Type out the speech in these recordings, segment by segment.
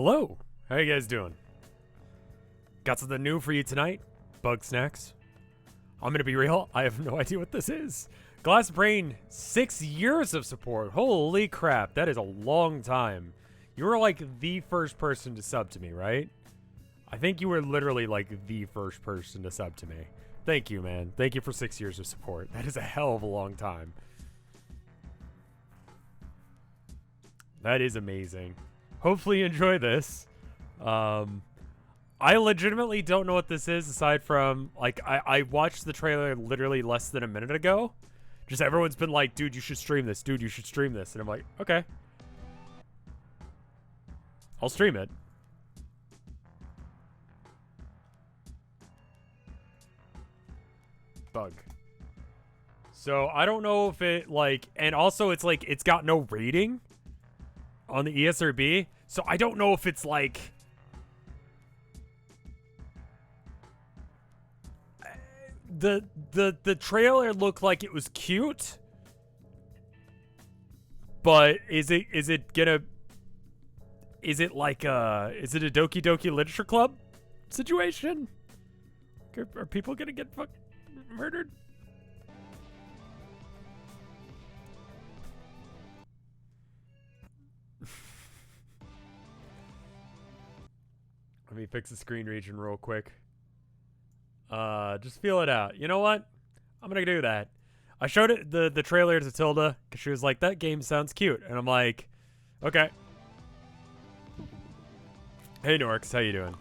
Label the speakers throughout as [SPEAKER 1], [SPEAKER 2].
[SPEAKER 1] Hello, how you guys doing? Got something new for you tonight? Bugsnax. I'm gonna be real, I have no idea what this is. Glass Brain, 6 years of support. Holy crap, that is a long time. You were like the first person to sub to me, right? I think you were literally like the first person to sub to me. Thank you, man. Thank you for 6 years of support. That is a hell of a long time. That is amazing. Hopefully you enjoy this. I legitimately don't know what this is aside from, like, I watched the trailer literally less than a minute ago. Just everyone's been like, dude, you should stream this. Dude, you should stream this. And I'm like, okay. I'll stream it. Bug. So I don't know if it, like, and also it's like, it's got no rating on the ESRB. So I don't know if it's like, the trailer looked like it was cute, but is it like is it a Doki Doki Literature Club situation? Are people gonna get murdered? Let me fix the screen region real quick. Just feel it out. You know what? I'm gonna do that. I showed it the trailer to Tilda because she was like, "That game sounds cute," and I'm like, "Okay." Hey Norks, how you doing?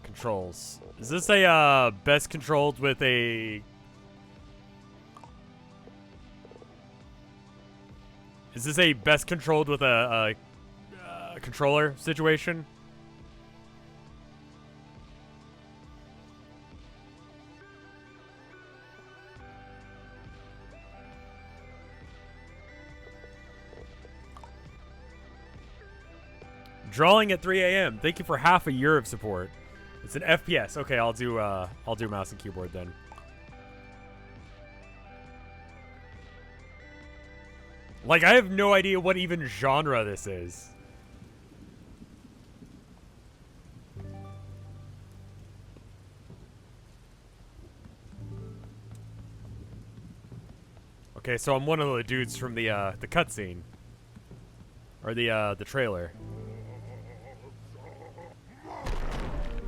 [SPEAKER 1] Controls. Is this a best controlled with a? Is this a best controlled with a controller situation? Drawing at 3 a.m. Thank you for half a year of support. It's an FPS. Okay, I'll do mouse and keyboard then. Like, I have no idea what even genre this is. Okay, so I'm one of the dudes from the cutscene. Or the trailer.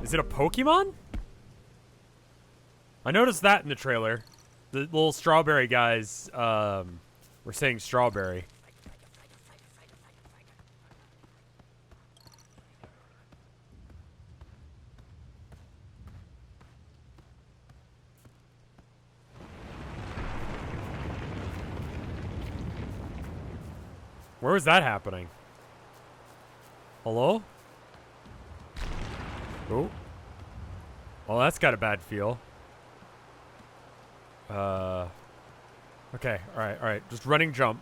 [SPEAKER 1] Is it a Pokemon? I noticed that in the trailer. The little strawberry guys were saying strawberry. Where was that happening? Hello? Oh. Well, that's got a bad feel. Okay, alright. Just running jump.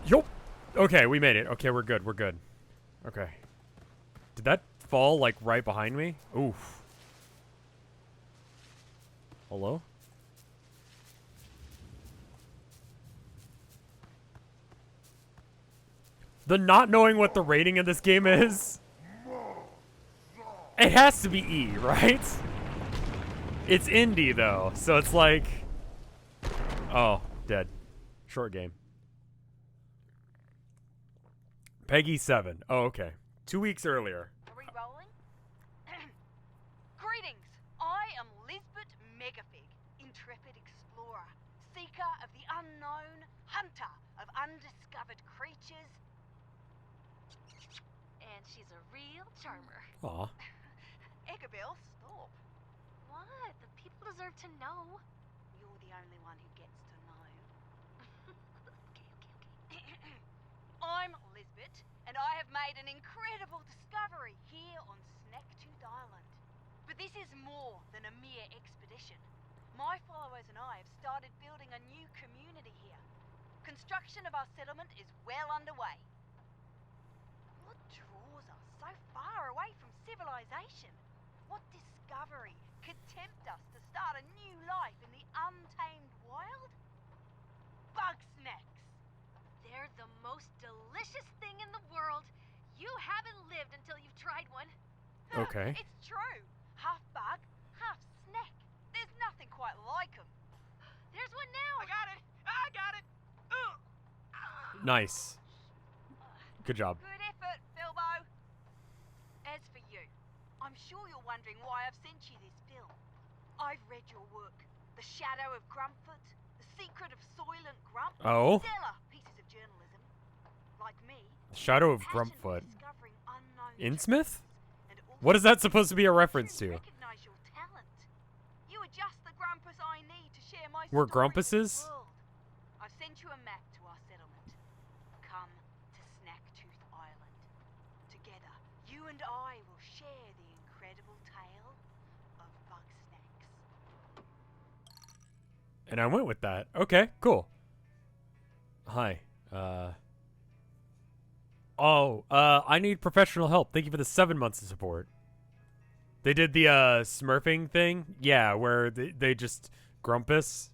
[SPEAKER 1] Yup. Okay, we made it. Okay, we're good. Okay. Did that fall, like, right behind me? Oof. Hello? The not knowing what the rating of this game is. It has to be E, right? It's indie, though, so it's like... Oh, dead. Short game. Peggy 7. Oh, okay. 2 weeks earlier.
[SPEAKER 2] Are we rolling? Greetings. I am Lisbeth Megafig, intrepid explorer, seeker of the unknown, hunter of undiscovered creatures. And she's a real charmer.
[SPEAKER 1] Aw.
[SPEAKER 2] Eggabill, stop. What? The people deserve to know. You're the only one who gets to know. Okay. I'm Lisbeth, and I have made an incredible discovery here on Snacktooth Island. But this is more than a mere expedition. My followers and I have started building a new community here. Construction of our settlement is well underway. What draws us so far away from civilization? What discovery could tempt us to start a new life in the untamed wild? Bugsnax! delicious thing in the world. You haven't lived until you've tried one.
[SPEAKER 1] Okay.
[SPEAKER 2] It's true. Half bug, half snack. There's nothing quite like them. There's one now. I got it.
[SPEAKER 1] Nice. Good job.
[SPEAKER 2] Good effort, Bilbo. As for you, I'm sure you're wondering why I've sent you this film. I've read your work. The Shadow of Grumpfoot, The Secret of Soylent Grump.
[SPEAKER 1] Oh?
[SPEAKER 2] Stellar pieces of journalism. Like me.
[SPEAKER 1] Shadow of
[SPEAKER 2] passionate
[SPEAKER 1] Grumpfoot.
[SPEAKER 2] discovering unknown
[SPEAKER 1] Innsmouth?
[SPEAKER 2] truths and also
[SPEAKER 1] What is that supposed to be a reference to?
[SPEAKER 2] recognize your talent. You are just the Grumpus I need to share my
[SPEAKER 1] We're
[SPEAKER 2] story with the
[SPEAKER 1] Grumpuses?
[SPEAKER 2] world. I've sent you a map to our settlement. Come to Snacktooth Island. Together, you and I will share the incredible tale of Bugsnax.
[SPEAKER 1] And I went with that. Okay, cool. Hi. I need professional help. Thank you for the 7 months of support. They did the smurfing thing? Yeah, where they just grumpus.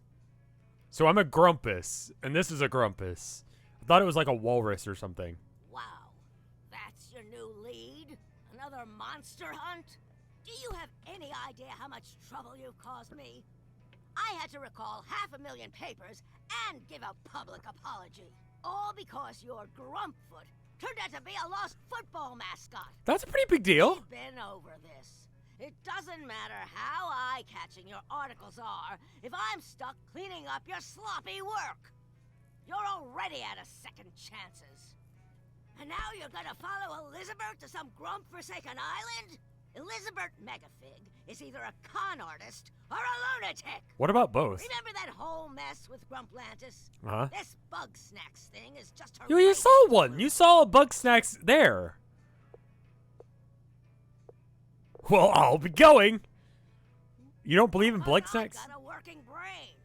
[SPEAKER 1] So I'm a grumpus, and this is a grumpus. I thought it was like a walrus or something.
[SPEAKER 3] Wow, that's your new lead? Another monster hunt? Do you have any idea how much trouble you've caused me? I had to recall 500,000 papers and give a public apology. All because your Grumpfoot turned out to be a lost football mascot.
[SPEAKER 1] That's a pretty big deal.
[SPEAKER 3] We've been over this. It doesn't matter how eye-catching your articles are if I'm stuck cleaning up your sloppy work. You're already out of second chances. And now you're gonna follow Elizabeth to some grump-forsaken island? Elizabeth Megafig is either a con artist or a lunatic.
[SPEAKER 1] What about both?
[SPEAKER 3] Remember that whole mess with Grumplantis?
[SPEAKER 1] Uh-huh.
[SPEAKER 3] This Bugsnax thing is just her.
[SPEAKER 1] You saw one. You saw a Bugsnax there. Well, I'll be going. You don't believe in Bugsnax?
[SPEAKER 3] Got a working brain.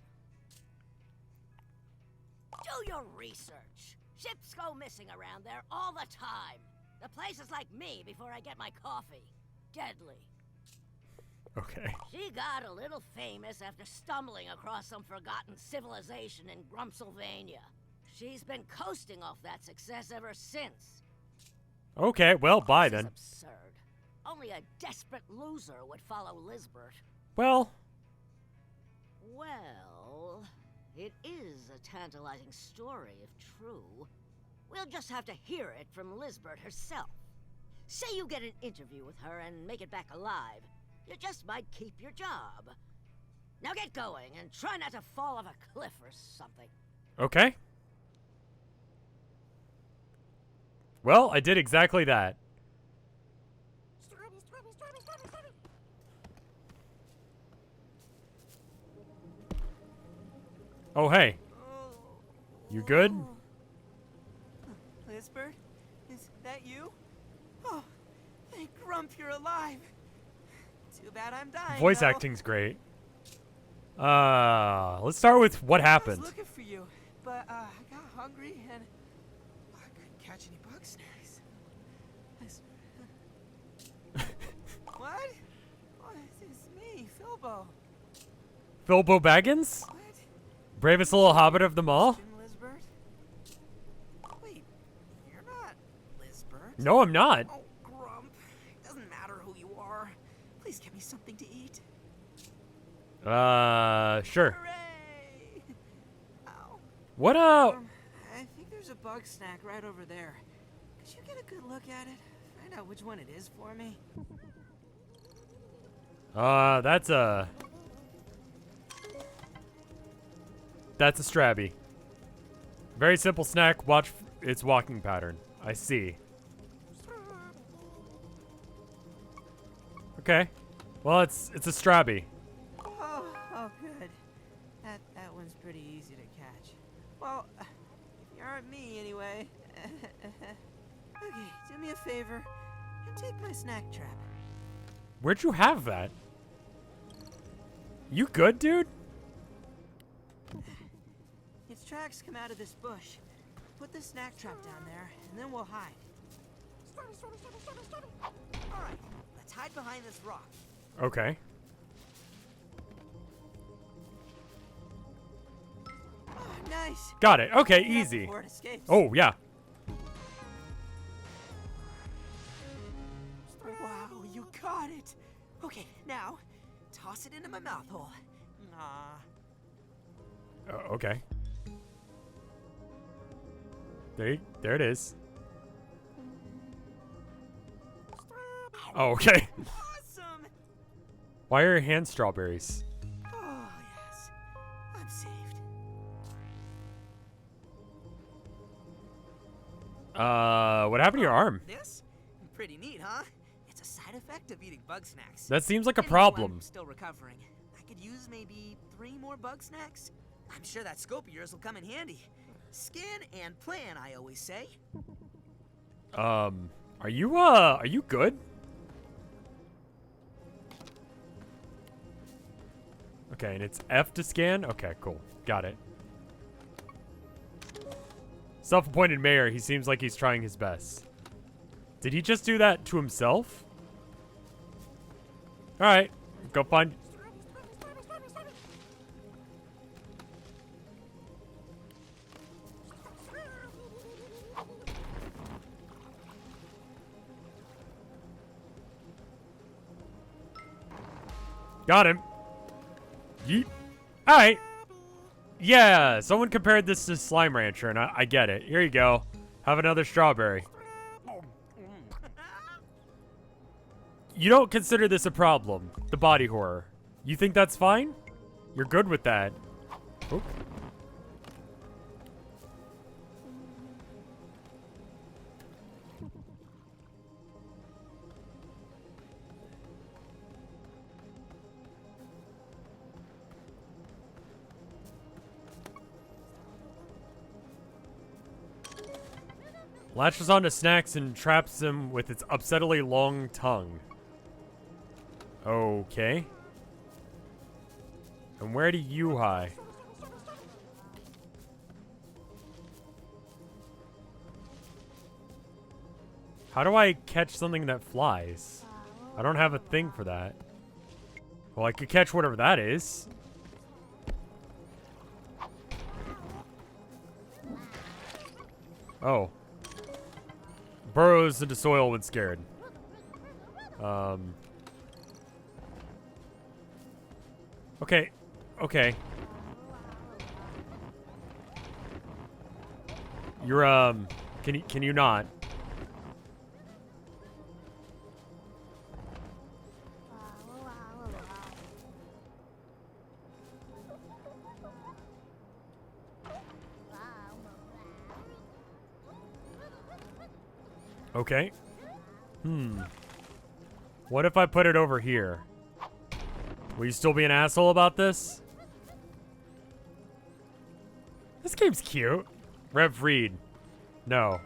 [SPEAKER 3] Do your research. Ships go missing around there all the time. The place is like me before I get my coffee. Deadly.
[SPEAKER 1] Okay.
[SPEAKER 3] She got a little famous after stumbling across some forgotten civilization in Grumpsylvania. She's been coasting off that success ever since.
[SPEAKER 1] Okay, well, bye
[SPEAKER 3] This is
[SPEAKER 1] then.
[SPEAKER 3] absurd. Only a desperate loser would follow Lisbeth.
[SPEAKER 1] Well,
[SPEAKER 3] Well, it is a tantalizing story if true. We'll just have to hear it from Lisbeth herself. Say you get an interview with her and make it back alive. You just might keep your job. Now get going and try not to fall off a cliff or something.
[SPEAKER 1] okay. Well, I did exactly that. Oh, hey. You good?
[SPEAKER 4] Lisbeth? Is that you? Oh, thank Grump you're alive. Too bad I'm dying.
[SPEAKER 1] Voice
[SPEAKER 4] though.
[SPEAKER 1] acting's great. Let's start with what
[SPEAKER 4] I was
[SPEAKER 1] happened.
[SPEAKER 4] looking for you, but I got hungry and I couldn't catch any Bugsnax. What? Oh, it's me, Philbo.
[SPEAKER 1] Bilbo Baggins?
[SPEAKER 4] What?
[SPEAKER 1] Bravest little hobbit of them all?
[SPEAKER 4] Lisbeth? Wait, you're not Lisbeth.
[SPEAKER 1] No, I'm not.
[SPEAKER 4] Oh, Grump. It doesn't matter who you are. Please give me something to eat.
[SPEAKER 1] Sure.
[SPEAKER 4] Hooray! Ow.
[SPEAKER 1] What,
[SPEAKER 4] I think there's a bug snack right over there. Could you get a good look at it? Find out which one it is for me.
[SPEAKER 1] That's a Strabby. Very simple snack. Watch its walking pattern. I see. Okay. Well, it's a Strabby.
[SPEAKER 4] Oh, good. That one's pretty easy to catch. Well, if you aren't me anyway. Okay, do me a favor and take my snack trap.
[SPEAKER 1] Where'd you have that? You good, dude?
[SPEAKER 4] Its tracks come out of this bush. Put the snack trap down there, and then we'll hide. Alright, let's hide behind this rock.
[SPEAKER 1] Okay.
[SPEAKER 4] Oh, nice.
[SPEAKER 1] Got it. Okay,
[SPEAKER 4] Hide
[SPEAKER 1] easy.
[SPEAKER 4] before it escapes.
[SPEAKER 1] Oh, yeah.
[SPEAKER 4] Got it. Okay, now toss it into my mouth hole. Nah.
[SPEAKER 1] Okay. There it is. Oh, okay.
[SPEAKER 4] Awesome.
[SPEAKER 1] Why are your hands strawberries?
[SPEAKER 4] Oh yes, I'm saved.
[SPEAKER 1] What happened to your arm?
[SPEAKER 4] This? Pretty neat, huh? It's a side effect of eating Bugsnax.
[SPEAKER 1] That seems like a
[SPEAKER 4] Anyway,
[SPEAKER 1] problem.
[SPEAKER 4] I'm still recovering. I could use maybe 3 more Bugsnax. I'm sure that scope of yours will come in handy. Scan and plan, I always say.
[SPEAKER 1] Are you good? Okay, and it's F to scan? Okay, cool. Got it. Self-appointed mayor, he seems like he's trying his best. Did he just do that to himself? Alright, go find... Got him. Yeet. Alright. Yeah, someone compared this to Slime Rancher, and I get it. Here you go. Have another strawberry. You don't consider this a problem, the body horror. You think that's fine? You're good with that. Oop. Latches onto Snacks and traps him with its upsettedly long tongue. Okay. And where do you hide? How do I catch something that flies? I don't have a thing for that. Well, I could catch whatever that is. Oh. Burrows into soil when scared. Okay. Okay. You're, can you not? Okay. What if I put it over here? Will you still be an asshole about this? This game's cute. Rev Reed. No.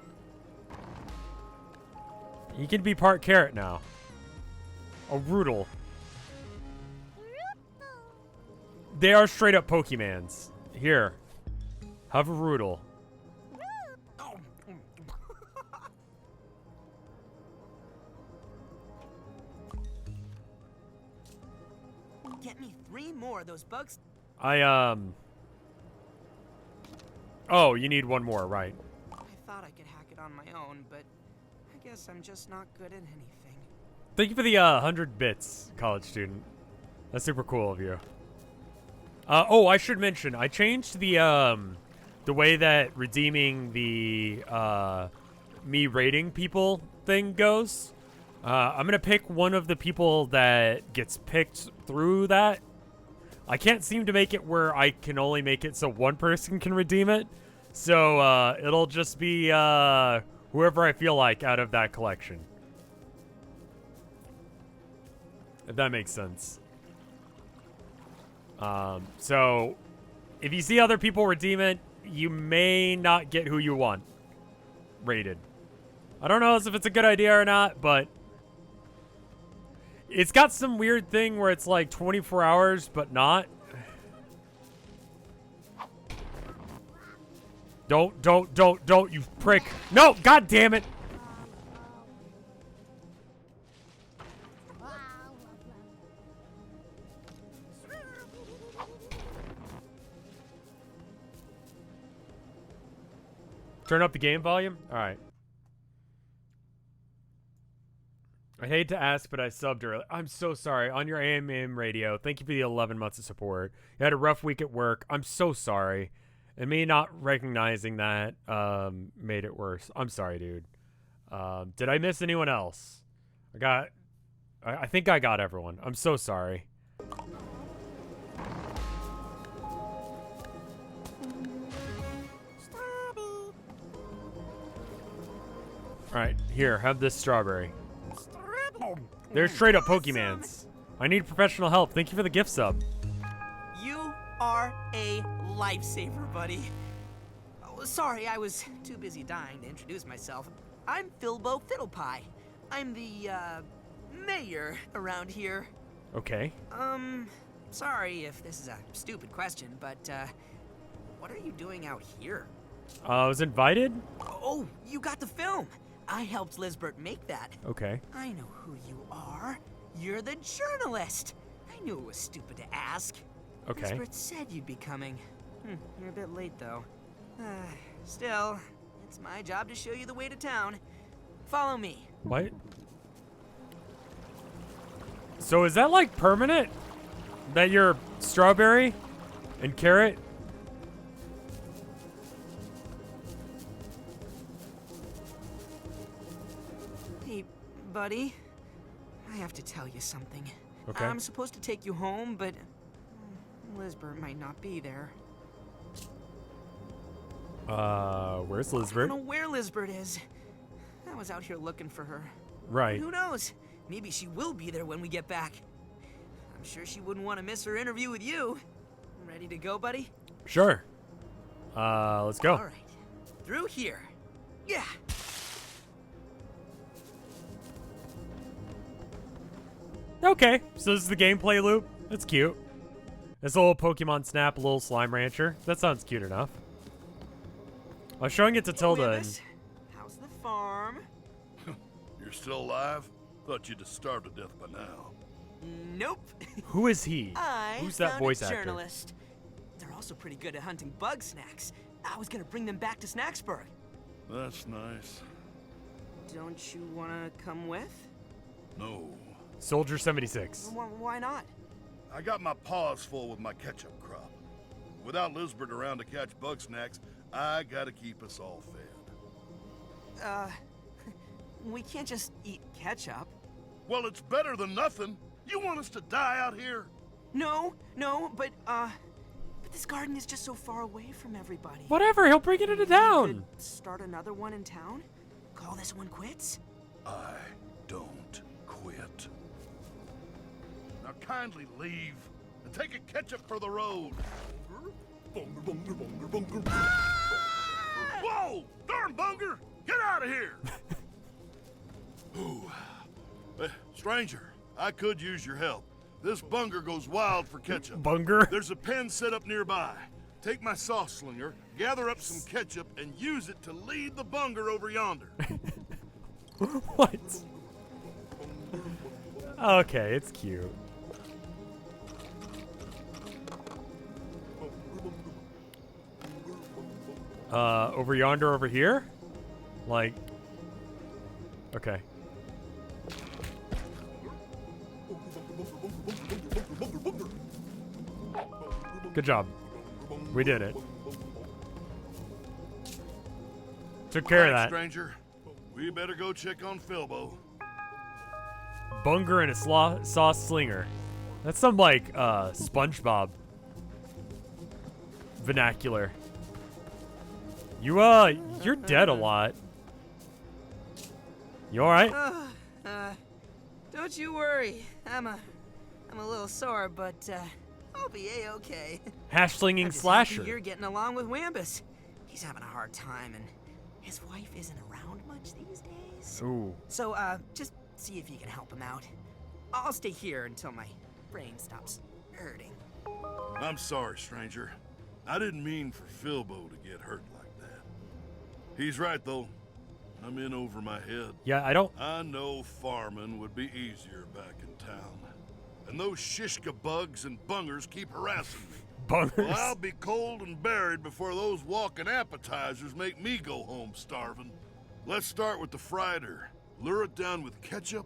[SPEAKER 1] He can be part carrot now. A Roodle. They are straight up Pokemans. Here. Have a Roodle.
[SPEAKER 4] Get me 3 more of those bugs.
[SPEAKER 1] Oh, you need one more, right.
[SPEAKER 4] I thought I could hack it on my own, but I guess I'm just not good at anything.
[SPEAKER 1] Thank you for the 100 bits, college student. That's super cool of you. Oh, I should mention, I changed the way that redeeming the, me rating people thing goes. I'm gonna pick one of the people that gets picked through that. I can't seem to make it where I can only make it so one person can redeem it. So, it'll just be, whoever I feel like out of that collection. If that makes sense. So, if you see other people redeem it, you may not get who you want rated. I don't know if it's a good idea or not, but it's got some weird thing where it's like 24 hours, but not. Don't, you prick. No, god damn it. Turn up the game volume? All right. I hate to ask, but I subbed early. I'm so sorry. On your AMM radio, thank you for the 11 months of support. You had a rough week at work. I'm so sorry. And me not recognizing that made it worse. I'm sorry, dude. Did I miss anyone else? I think I got everyone. I'm so sorry. Alright, here, have this strawberry. They're straight up Pokemans. I need professional help. Thank you for the gift sub.
[SPEAKER 4] You are a lifesaver, buddy. Oh, sorry, I was too busy dying to introduce myself. I'm Filbo Fiddlepie. I'm the, mayor around here.
[SPEAKER 1] Okay.
[SPEAKER 4] Sorry if this is a stupid question, but, what are you doing out here?
[SPEAKER 1] I was invited?
[SPEAKER 4] Oh, you got the film. I helped Lisbeth make that.
[SPEAKER 1] Okay.
[SPEAKER 4] I know who you are. You're the journalist. I knew it was stupid to ask.
[SPEAKER 1] Okay.
[SPEAKER 4] Lisbeth said you'd be coming. You're a bit late, though. Still, it's my job to show you the way to town. Follow me.
[SPEAKER 1] What? So is that like permanent? That you're strawberry and carrot?
[SPEAKER 4] Hey, buddy. I have to tell you something.
[SPEAKER 1] Okay.
[SPEAKER 4] I'm supposed to take you home, but Lisbeth might not be there.
[SPEAKER 1] Where's
[SPEAKER 4] I
[SPEAKER 1] Lisbeth?
[SPEAKER 4] don't know where Lisbeth is. I was out here looking for her.
[SPEAKER 1] Right.
[SPEAKER 4] Who knows? Maybe she will be there when we get back. I'm sure she wouldn't want to miss her interview with you. Ready to go, buddy?
[SPEAKER 1] Sure. Let's go.
[SPEAKER 4] All right. Through here. Yeah.
[SPEAKER 1] Okay, so this is the gameplay loop. That's cute. This little Pokemon Snap, a little Slime Rancher. That sounds cute enough. I was showing it to Tilda. And
[SPEAKER 4] Witness, how's the farm?
[SPEAKER 5] You're still alive? Thought you'd have starved to death by now.
[SPEAKER 4] Nope.
[SPEAKER 1] who is he?
[SPEAKER 4] I
[SPEAKER 1] Who's that
[SPEAKER 4] found
[SPEAKER 1] voice
[SPEAKER 4] a
[SPEAKER 1] actor?
[SPEAKER 4] journalist. They're also pretty good at hunting Bugsnax. I was gonna bring them back to Snacksburg.
[SPEAKER 5] That's nice.
[SPEAKER 4] Don't you wanna come with?
[SPEAKER 5] No.
[SPEAKER 1] Soldier 76.
[SPEAKER 4] Why not?
[SPEAKER 5] I got my paws full with my ketchup crop. Without Lisbeth around to catch Bugsnax, I gotta keep us all fed.
[SPEAKER 4] We can't just eat ketchup.
[SPEAKER 5] Well, it's better than nothing. You want us to die out here?
[SPEAKER 4] No, but this garden is just so far away from everybody.
[SPEAKER 1] Whatever, he'll bring it into
[SPEAKER 4] We
[SPEAKER 1] town.
[SPEAKER 4] could start another one in town? Call this one quits?
[SPEAKER 5] I don't quit. Now kindly leave and take a ketchup for the road. Whoa! Darn Bunger! Get out of here! Ooh. Stranger, I could use your help. This Bunger goes wild for ketchup.
[SPEAKER 1] Bunger?
[SPEAKER 5] There's a pen set up nearby. Take my sauce slinger, gather up some ketchup, and use it to lead the Bunger over yonder.
[SPEAKER 1] What? Okay, it's cute. Over yonder, over here? Like, okay. Good job. We did it. Took care of
[SPEAKER 5] Thanks,
[SPEAKER 1] that.
[SPEAKER 5] stranger. We better go check on Filbo.
[SPEAKER 1] Bunger and a sauce slinger. That's some like SpongeBob vernacular. You're dead a lot. You all right?
[SPEAKER 4] Don't you worry. I'm a little sore, but I'll be a-okay.
[SPEAKER 1] Hash slinging
[SPEAKER 4] I'm just
[SPEAKER 1] slasher.
[SPEAKER 4] happy you're getting along with Wambus. He's having a hard time, and his wife isn't around much these days.
[SPEAKER 1] Ooh.
[SPEAKER 4] So, just see if you can help him out. I'll stay here until my brain stops hurting.
[SPEAKER 5] I'm sorry, stranger. I didn't mean for Filbo to get hurt like that. He's right, though. I'm in over my head.
[SPEAKER 1] Yeah,
[SPEAKER 5] I know farming would be easier back in town. And those shishka bugs and bungers keep harassing me.
[SPEAKER 1] Bungers.
[SPEAKER 5] Well, I'll be cold and buried before those walking appetizers make me go home starving. Let's start with the fried her. Lure it down with ketchup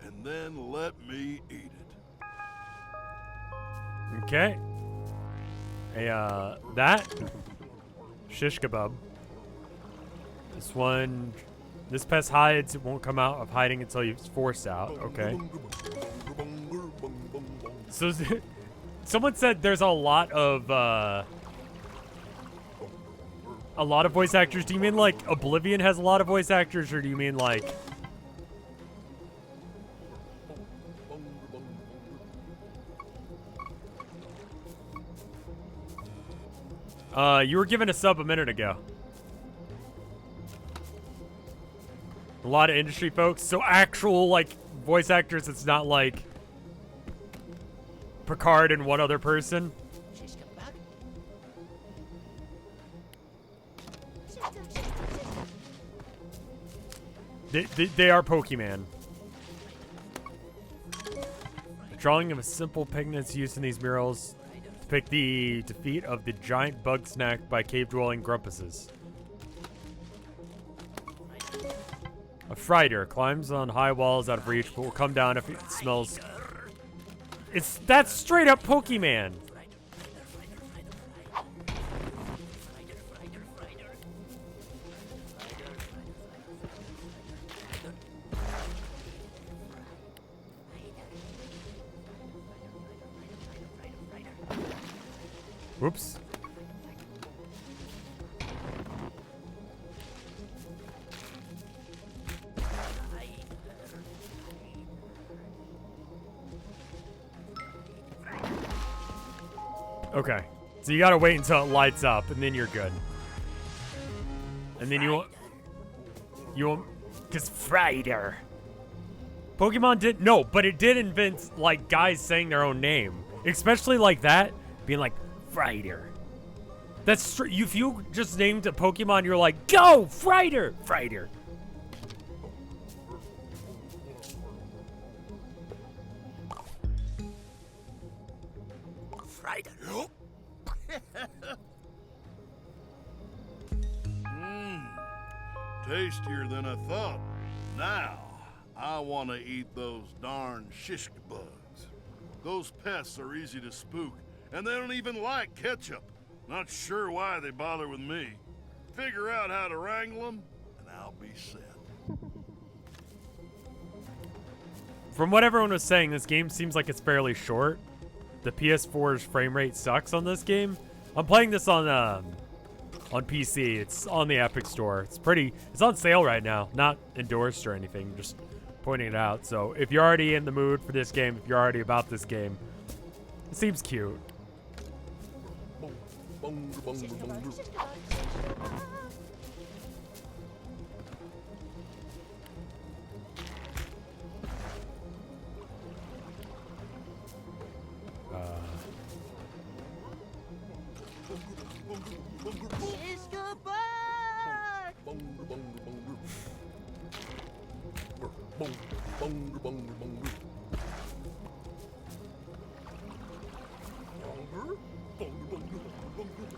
[SPEAKER 5] and then let me eat it.
[SPEAKER 1] Okay. That shish kebab. This pest hides. It won't come out of hiding until it's forced out. Okay. So someone said there's a lot of voice actors. Do you mean like Oblivion has a lot of voice actors, or do you mean like? You were given a sub a minute ago. A lot of industry folks. So actual, like, voice actors, it's not like Picard and one other person. They are Pokemon. The drawing of a simple pigment's used in these murals depict the defeat of the giant Bugsnax by cave-dwelling grumpuses. A Frighter climbs on high walls out of reach, but will come down if it smells. That's straight up Pokemon. Whoops. Okay. So you gotta wait until it lights up, and then you're good. And then you won't, because Frighter. Pokemon did, no, but it did invent, like, guys saying their own name. Especially like that, being like, Frighter. That's if you just named a Pokemon, you're like, go, Frighter, Frighter.
[SPEAKER 5] Frighter. Tastier than I thought. Now, I want to eat those darn shish bugs. Those pests are easy to spook, and they don't even like ketchup. Not sure why they bother with me. Figure out how to wrangle them, and I'll be set.
[SPEAKER 1] From what everyone was saying, this game seems like it's fairly short. The PS4's frame rate sucks on this game. I'm playing this on PC. It's on the Epic Store. It's on sale right now. Not endorsed or anything, just pointing it out. So if you're already in the mood for this game, if you're already about this game, it seems cute.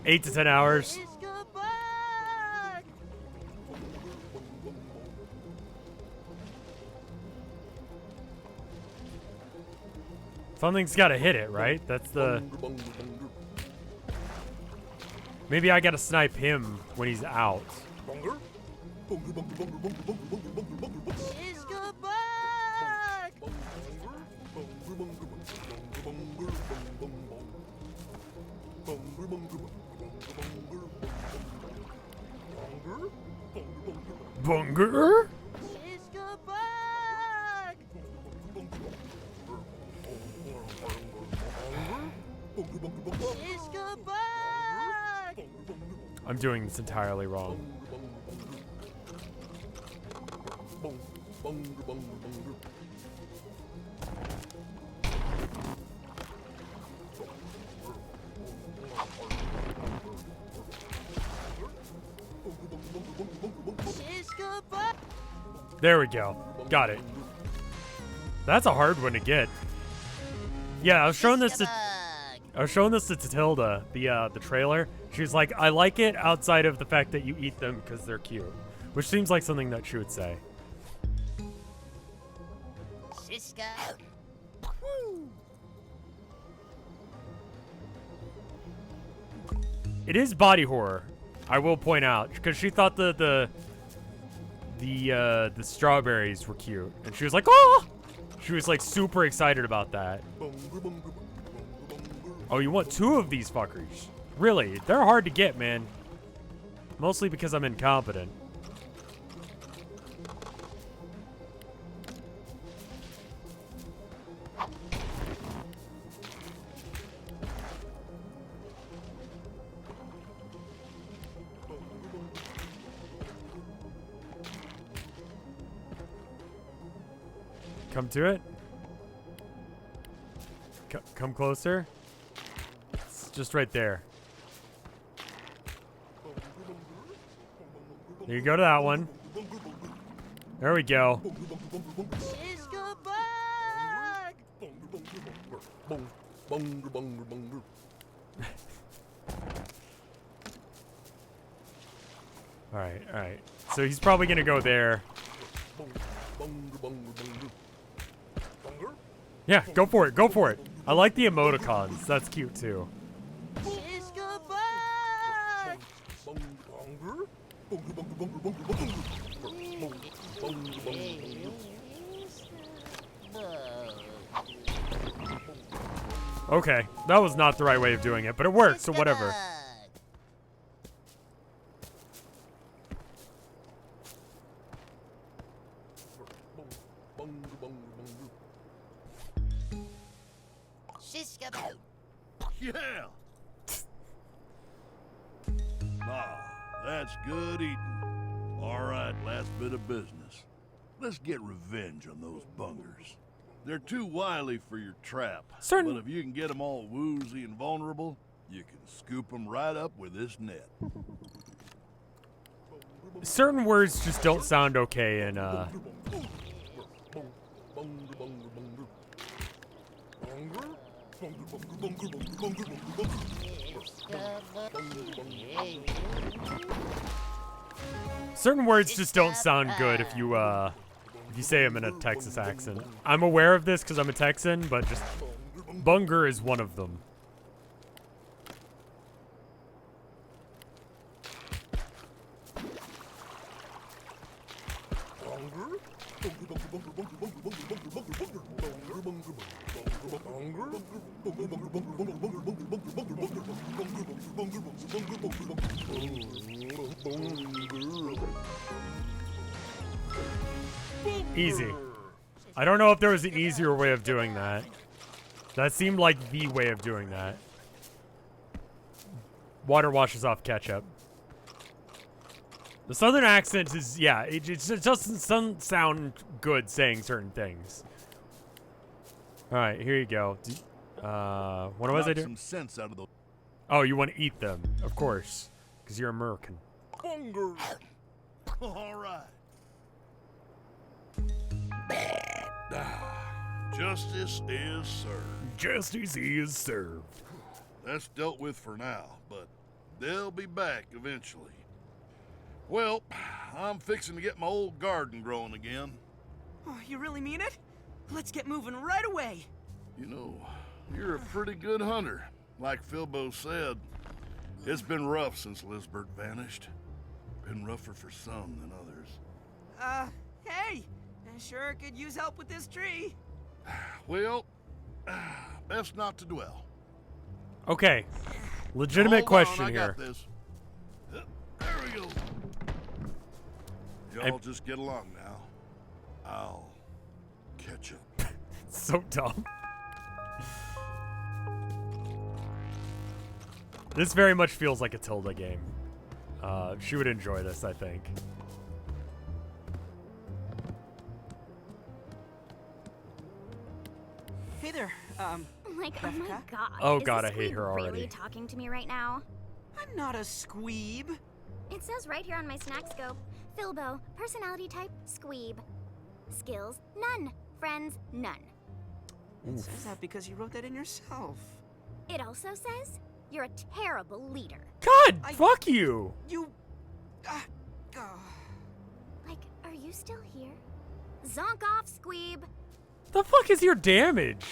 [SPEAKER 1] Eight to 10 hours. Something's got to hit it, right? That's the... Maybe I got to snipe him when he's out. Bunger? I'm doing this entirely wrong. There we go. Got it. That's a hard one to get. Yeah, I was showing this to Tilda, the trailer. She was like, I like it outside of the fact that you eat them because they're cute. Which seems like something that she would say.
[SPEAKER 3] Shiska.
[SPEAKER 1] It is body horror, I will point out, because she thought the strawberries were cute, and she was like, "Oh!" She was like super excited about that. Oh, you want 2 of these fuckers? Really? They're hard to get, man. Mostly because I'm incompetent. Come to it. Come closer. It's just right there. There you go to that one. There we go.
[SPEAKER 4] Shiska bug!
[SPEAKER 1] All right. So he's probably gonna go there. Yeah, go for it. Go for it. I like the emoticons. That's cute too.
[SPEAKER 4] Shiska bug!
[SPEAKER 1] Okay, that was not the right way of doing it, but it worked, so whatever.
[SPEAKER 3] Shiska bug.
[SPEAKER 5] Yeah. Ah, that's good eating. All right, last bit of business. Let's get revenge on those bungers. They're too wily for your trap.
[SPEAKER 1] Certain-
[SPEAKER 5] But if you can get them all woozy and vulnerable, you can scoop them right up with this net.
[SPEAKER 1] Certain words just don't sound okay in certain words just don't sound good if you say them in a Texas accent. I'm aware of this because I'm a Texan, but just bunger is one of them. Easy. I don't know if there was an easier way of doing that. That seemed like the way of doing that. Water washes off ketchup. The southern accent is, yeah, it just doesn't sound good saying certain things. Alright, here you go. What was I
[SPEAKER 5] Knock
[SPEAKER 1] doing?
[SPEAKER 5] some sense out of those
[SPEAKER 1] Oh, you want to eat them, of course, because you're American.
[SPEAKER 5] bungers. All right. Justice is served.
[SPEAKER 1] Justice is served.
[SPEAKER 5] That's dealt with for now, but they'll be back eventually. Well, I'm fixing to get my old garden growing again.
[SPEAKER 4] Oh, you really mean it? Let's get moving right away.
[SPEAKER 5] You know, you're a pretty good hunter. Like Philbo said, it's been rough since Lisbert vanished. Been rougher for some than others.
[SPEAKER 4] Hey! I sure could use help with this tree.
[SPEAKER 5] Well, best not to dwell.
[SPEAKER 1] Okay. Legitimate
[SPEAKER 5] Hold
[SPEAKER 1] question
[SPEAKER 5] on, I
[SPEAKER 1] here.
[SPEAKER 5] got this. There we go. Y'all just get along now. I'll catch up.
[SPEAKER 1] So dumb. This very much feels like a Tilda game. She would enjoy this, I think.
[SPEAKER 4] Hey there,
[SPEAKER 6] Like, oh my
[SPEAKER 4] Rebecca?
[SPEAKER 6] god.
[SPEAKER 1] Oh
[SPEAKER 6] is
[SPEAKER 1] god,
[SPEAKER 6] this
[SPEAKER 1] I hate
[SPEAKER 6] squeeb
[SPEAKER 1] her already.
[SPEAKER 6] really talking to me right now?
[SPEAKER 4] I'm not a squeeb.
[SPEAKER 6] It says right here on my snack scope, Philbo, personality type, squeeb. Skills, none. Friends, none.
[SPEAKER 4] It says that because you wrote that in yourself.
[SPEAKER 6] It also says, you're a terrible leader.
[SPEAKER 1] God,
[SPEAKER 4] I-
[SPEAKER 1] fuck you.
[SPEAKER 4] You...
[SPEAKER 6] Like, are you still here? Zonk off, squeeb.
[SPEAKER 1] The fuck is your damage?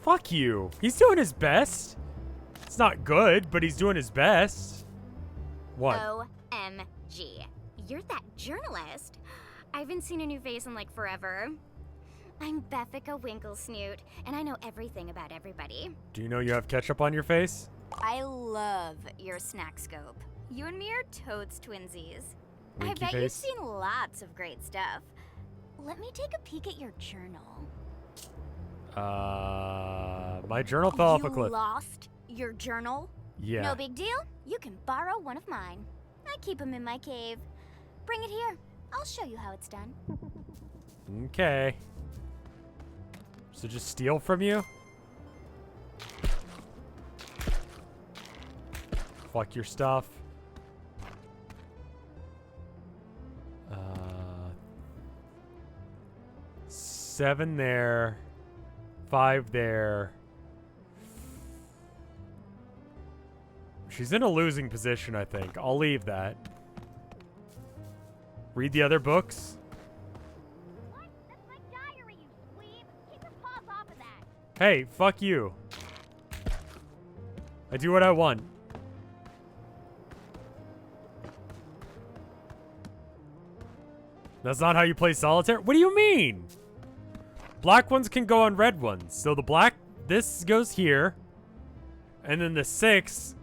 [SPEAKER 1] Fuck you. He's doing his best. It's not good, but he's doing his best. What?
[SPEAKER 6] OMG. You're that journalist. I haven't seen a new face in like forever. I'm Bethica Winklesnoot, and I know everything about everybody.
[SPEAKER 1] Do you know you have ketchup on your face?
[SPEAKER 6] I love your snack scope. You and me are totes twinsies. I
[SPEAKER 1] Winky
[SPEAKER 6] bet
[SPEAKER 1] face.
[SPEAKER 6] you've seen lots of great stuff. Let me take a peek at your journal.
[SPEAKER 1] My journal fell off a cliff.
[SPEAKER 6] You lost your journal?
[SPEAKER 1] Yeah.
[SPEAKER 6] No big deal. You can borrow one of mine. I keep them in my cave. Bring it here. I'll show you how it's done.
[SPEAKER 1] Okay. So just steal from you? Fuck your stuff. 7 there. 5 there. She's in a losing position, I think. I'll leave that. Read the other books.
[SPEAKER 6] What? That's my diary, you dweeb. Keep your paws off of that.
[SPEAKER 1] Hey, fuck you. I do what I want. That's not how you play solitaire? What do you mean? Black ones can go on red ones. So the black, this goes here. And then the 6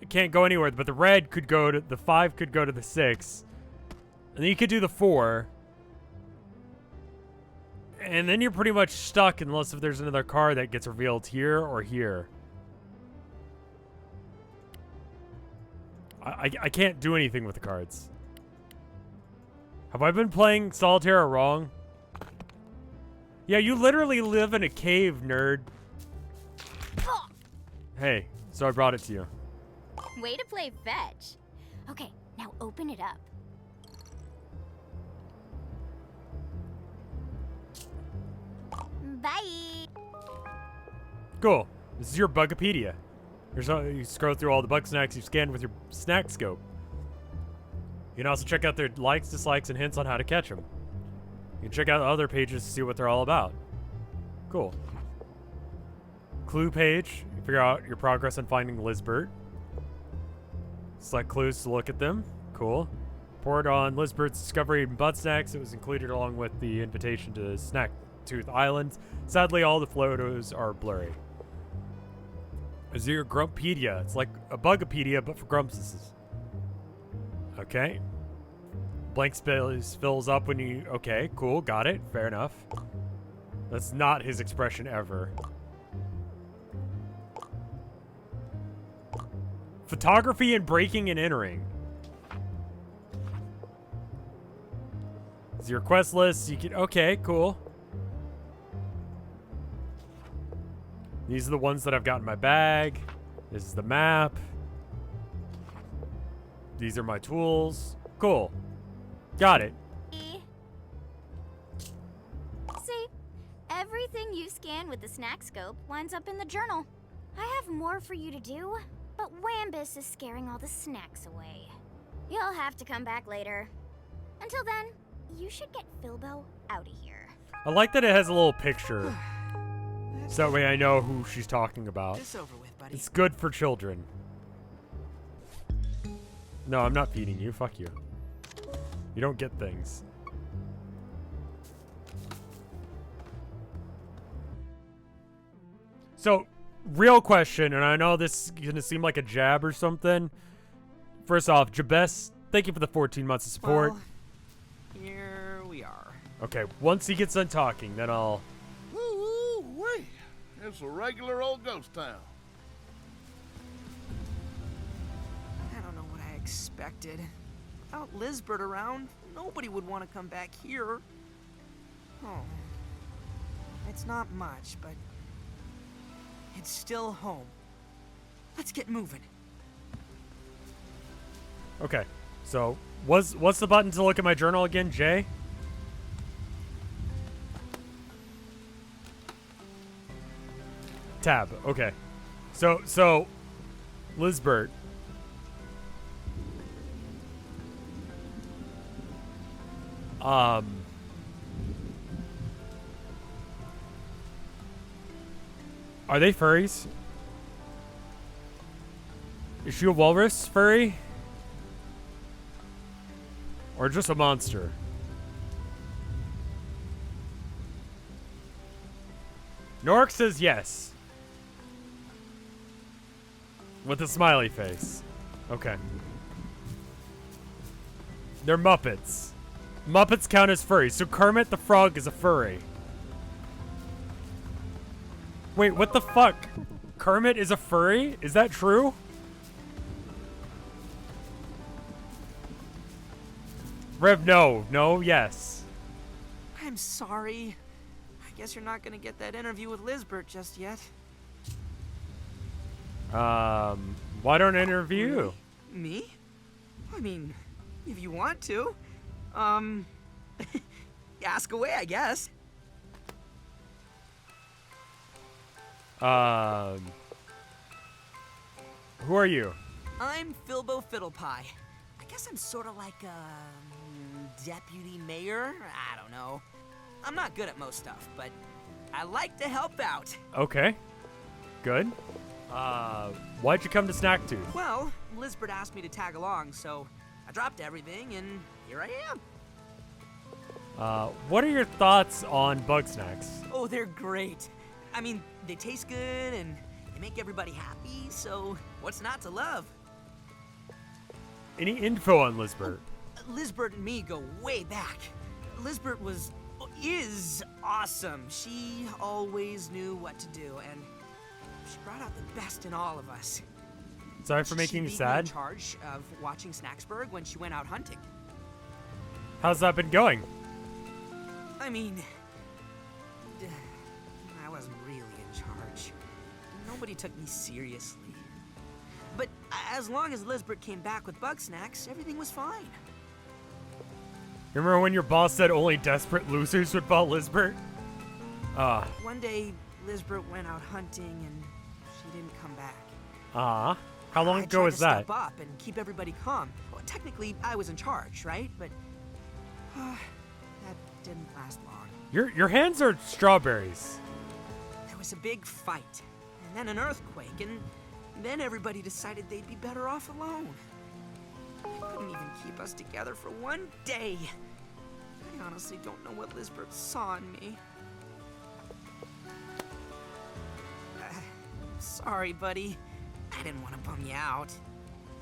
[SPEAKER 1] can't go anywhere, but the red could go to, the 5 could go to the 6. And then you could do the 4. And then you're pretty much stuck unless if there's another card that gets revealed here or here. I can't do anything with the cards. Have I been playing solitaire wrong? Yeah, you literally live in a cave, nerd. Hey, so I brought it to you.
[SPEAKER 6] Way to play fetch. Okay, now open it up. Bye.
[SPEAKER 1] Cool. This is your Bugapedia. You scroll through all the Bugsnax you've scanned with your snack scope. You can also check out their likes, dislikes, and hints on how to catch them. You can check out other pages to see what they're all about. Cool. Clue page. You figure out your progress on finding Lizbert. Select clues to look at them. Cool. Report on Lizbert's discovery in Bugsnax. It was included along with the invitation to Snacktooth Island. Sadly, all the photos are blurry. Is your Grumpedia? It's like a Bugapedia, but for Grumpses. Okay. Blank space fills up when you... Okay, cool, got it. Fair enough. That's not his expression ever. Photography and breaking and entering. This is your quest list. You can... Okay, cool. These are the ones that I've got in my bag. This is the map. These are my tools. Cool. Got it.
[SPEAKER 6] See, everything you scan with the snack scope winds up in the journal. I have more for you to do, but Wambus is scaring all the snacks away. You'll have to come back later. Until then, you should get Philbo out of here.
[SPEAKER 1] I like that it has a little picture. So that way I know who she's talking about.
[SPEAKER 4] This over with, buddy.
[SPEAKER 1] It's good for children. No, I'm not feeding you. Fuck you. You don't get things. So, real question, and I know this is going to seem like a jab or something. First off, Jabez, thank you for the 14 months of support.
[SPEAKER 4] Well, here we are.
[SPEAKER 1] Okay, once he gets done talking, then I'll...
[SPEAKER 5] Woo-wee. It's a regular old ghost town.
[SPEAKER 4] I don't know what I expected. Without Lizbert around, nobody would want to come back here. Oh. It's not much, but it's still home. Let's get moving.
[SPEAKER 1] Okay, so what's the button to look at my journal again, Jay? Tab. Okay, so Lizbert. Are they furries? Is she a walrus furry? Or just a monster? Nork says yes. With a smiley face. Okay. They're Muppets. Muppets count as furries, so Kermit the Frog is a furry. Wait, what the fuck? Kermit is a furry? Is that true? Rev, no. No, yes.
[SPEAKER 4] I'm sorry. I guess you're not gonna get that interview with Lizbert just yet.
[SPEAKER 1] Why don't I interview you?
[SPEAKER 4] Me? I mean, if you want to. Ask away, I guess.
[SPEAKER 1] Who are you?
[SPEAKER 4] I'm Filbo Fiddlepie. I guess I'm sort of like a deputy mayor. I don't know. I'm not good at most stuff, but I like to help out.
[SPEAKER 1] Okay. Good. Why'd you come to Snacktooth?
[SPEAKER 4] Well, Lizbert asked me to tag along, so I dropped everything and here I am.
[SPEAKER 1] What are your thoughts on Bugsnax?
[SPEAKER 4] Oh, they're great. I mean, they taste good and they make everybody happy, so what's not to love?
[SPEAKER 1] Any info on Lizbert?
[SPEAKER 4] Lizbert and me go way back. Lizbert is awesome. She always knew what to do, and she brought out the best in all of us.
[SPEAKER 1] Sorry for making you
[SPEAKER 4] She
[SPEAKER 1] sad.
[SPEAKER 4] beat me in charge of watching Snacksburg when she went out hunting.
[SPEAKER 1] How's that been going?
[SPEAKER 4] I mean, I wasn't really in charge. Nobody took me seriously. But as long as Lizbert came back with Bugsnax, everything was fine.
[SPEAKER 1] Remember when your boss said only desperate losers would follow Lizbert?
[SPEAKER 4] One day, Lizbert went out hunting and she didn't come back.
[SPEAKER 1] How long ago was
[SPEAKER 4] I tried
[SPEAKER 1] that?
[SPEAKER 4] to step up and keep everybody calm. Well, technically, I was in charge, right? But that didn't last long.
[SPEAKER 1] Your hands are strawberries.
[SPEAKER 4] There was a big fight, and then an earthquake, and then everybody decided they'd be better off alone. They couldn't even keep us together for one day. I honestly don't know what Lizbert saw in me. Sorry, buddy. I didn't want to bum you out.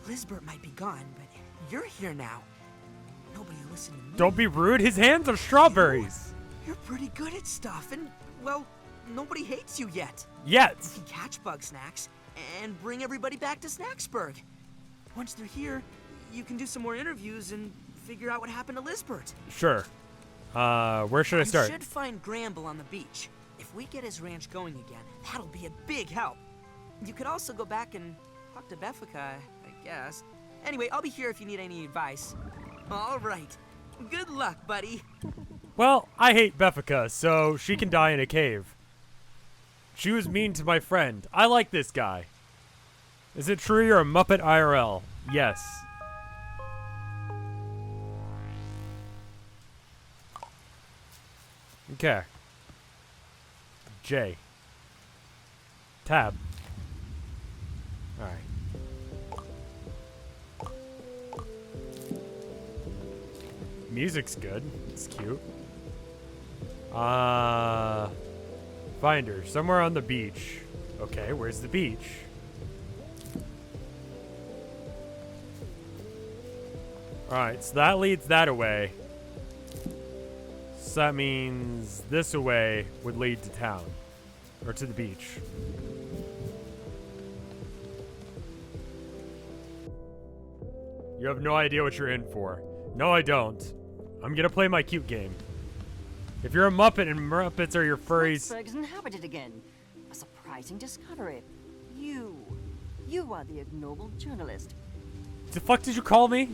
[SPEAKER 4] Lizbert might be gone, but you're here now. Nobody listened to me.
[SPEAKER 1] Don't be rude. His hands are strawberries.
[SPEAKER 4] You're pretty good at stuff, and, well, nobody hates you yet.
[SPEAKER 1] Yet.
[SPEAKER 4] You can catch Bugsnax and bring everybody back to Snacksburg. Once they're here, you can do some more interviews and figure out what happened to Lizbert.
[SPEAKER 1] Sure. Where should I start?
[SPEAKER 4] You should find Gramble on the beach. If we get his ranch going again, that'll be a big help. You could also go back and talk to Beffica, I guess. Anyway, I'll be here if you need any advice. All right. Good luck, buddy.
[SPEAKER 1] Well, I hate Beffica, so she can die in a cave. She was mean to my friend. I like this guy. Is it true you're a Muppet IRL? Yes. Okay. J. Tab. Alright. Music's good. It's cute. Find her. Somewhere on the beach. Okay, where's the beach? Alright, so that leads that away. So that means this away would lead to town. Or to the beach. You have no idea what you're in for. No, I don't. I'm gonna play my cute game. If you're a Muppet and Muppets are your furries...
[SPEAKER 7] Snacksburg's inhabited again. A surprising discovery. You are the ignoble journalist.
[SPEAKER 1] The fuck did you call me?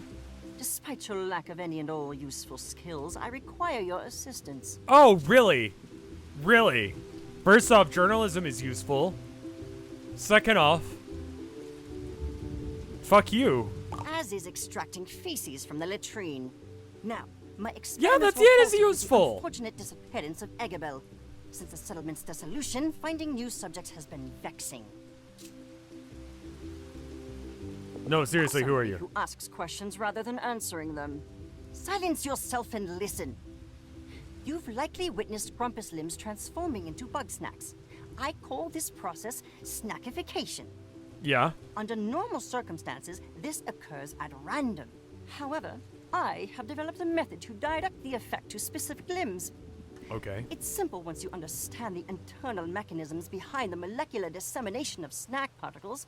[SPEAKER 7] Despite your lack of any and all useful skills, I require your assistance.
[SPEAKER 1] Oh, really? Really? First off, journalism is useful. Second off, fuck you.
[SPEAKER 7] As is extracting feces from the latrine. Now, my
[SPEAKER 1] Yeah,
[SPEAKER 7] experiments
[SPEAKER 1] that
[SPEAKER 7] will
[SPEAKER 1] is
[SPEAKER 7] halt with the
[SPEAKER 1] useful.
[SPEAKER 7] unfortunate disappearance of Eggabell. Since the settlement's dissolution, finding new subjects has been vexing.
[SPEAKER 1] No, seriously, who are
[SPEAKER 7] Somebody
[SPEAKER 1] you?
[SPEAKER 7] who asks questions rather than answering them. Silence yourself and listen. You've likely witnessed Grumpus limbs transforming into Bugsnax. I call this process snackification.
[SPEAKER 1] Yeah.
[SPEAKER 7] Under normal circumstances, this occurs at random. However, I have developed a method to direct the effect to specific limbs.
[SPEAKER 1] Okay.
[SPEAKER 7] It's simple once you understand the internal mechanisms behind the molecular dissemination of snack particles.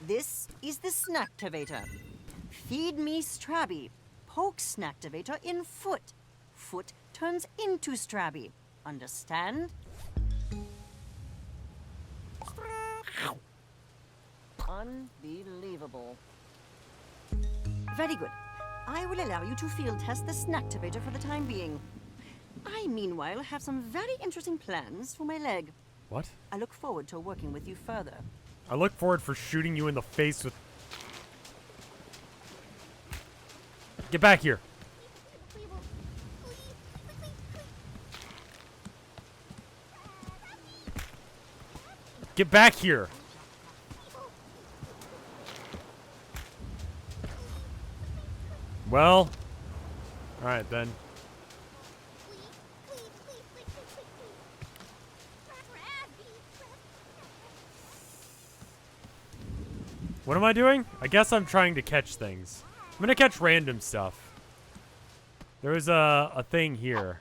[SPEAKER 7] This is the Snacktivator. Feed me Strabby. Poke Snacktivator in foot. Foot turns into Strabby. Understand? Unbelievable. Very good. I will allow you to field test the Snacktivator for the time being. I, meanwhile, have some very interesting plans for my leg.
[SPEAKER 1] What?
[SPEAKER 7] I look forward to working with you further.
[SPEAKER 1] I look forward for shooting you in the face with... Get back here. Get back here. Well, all right then. What am I doing? I guess I'm trying to catch things. I'm gonna catch random stuff. There's a thing here.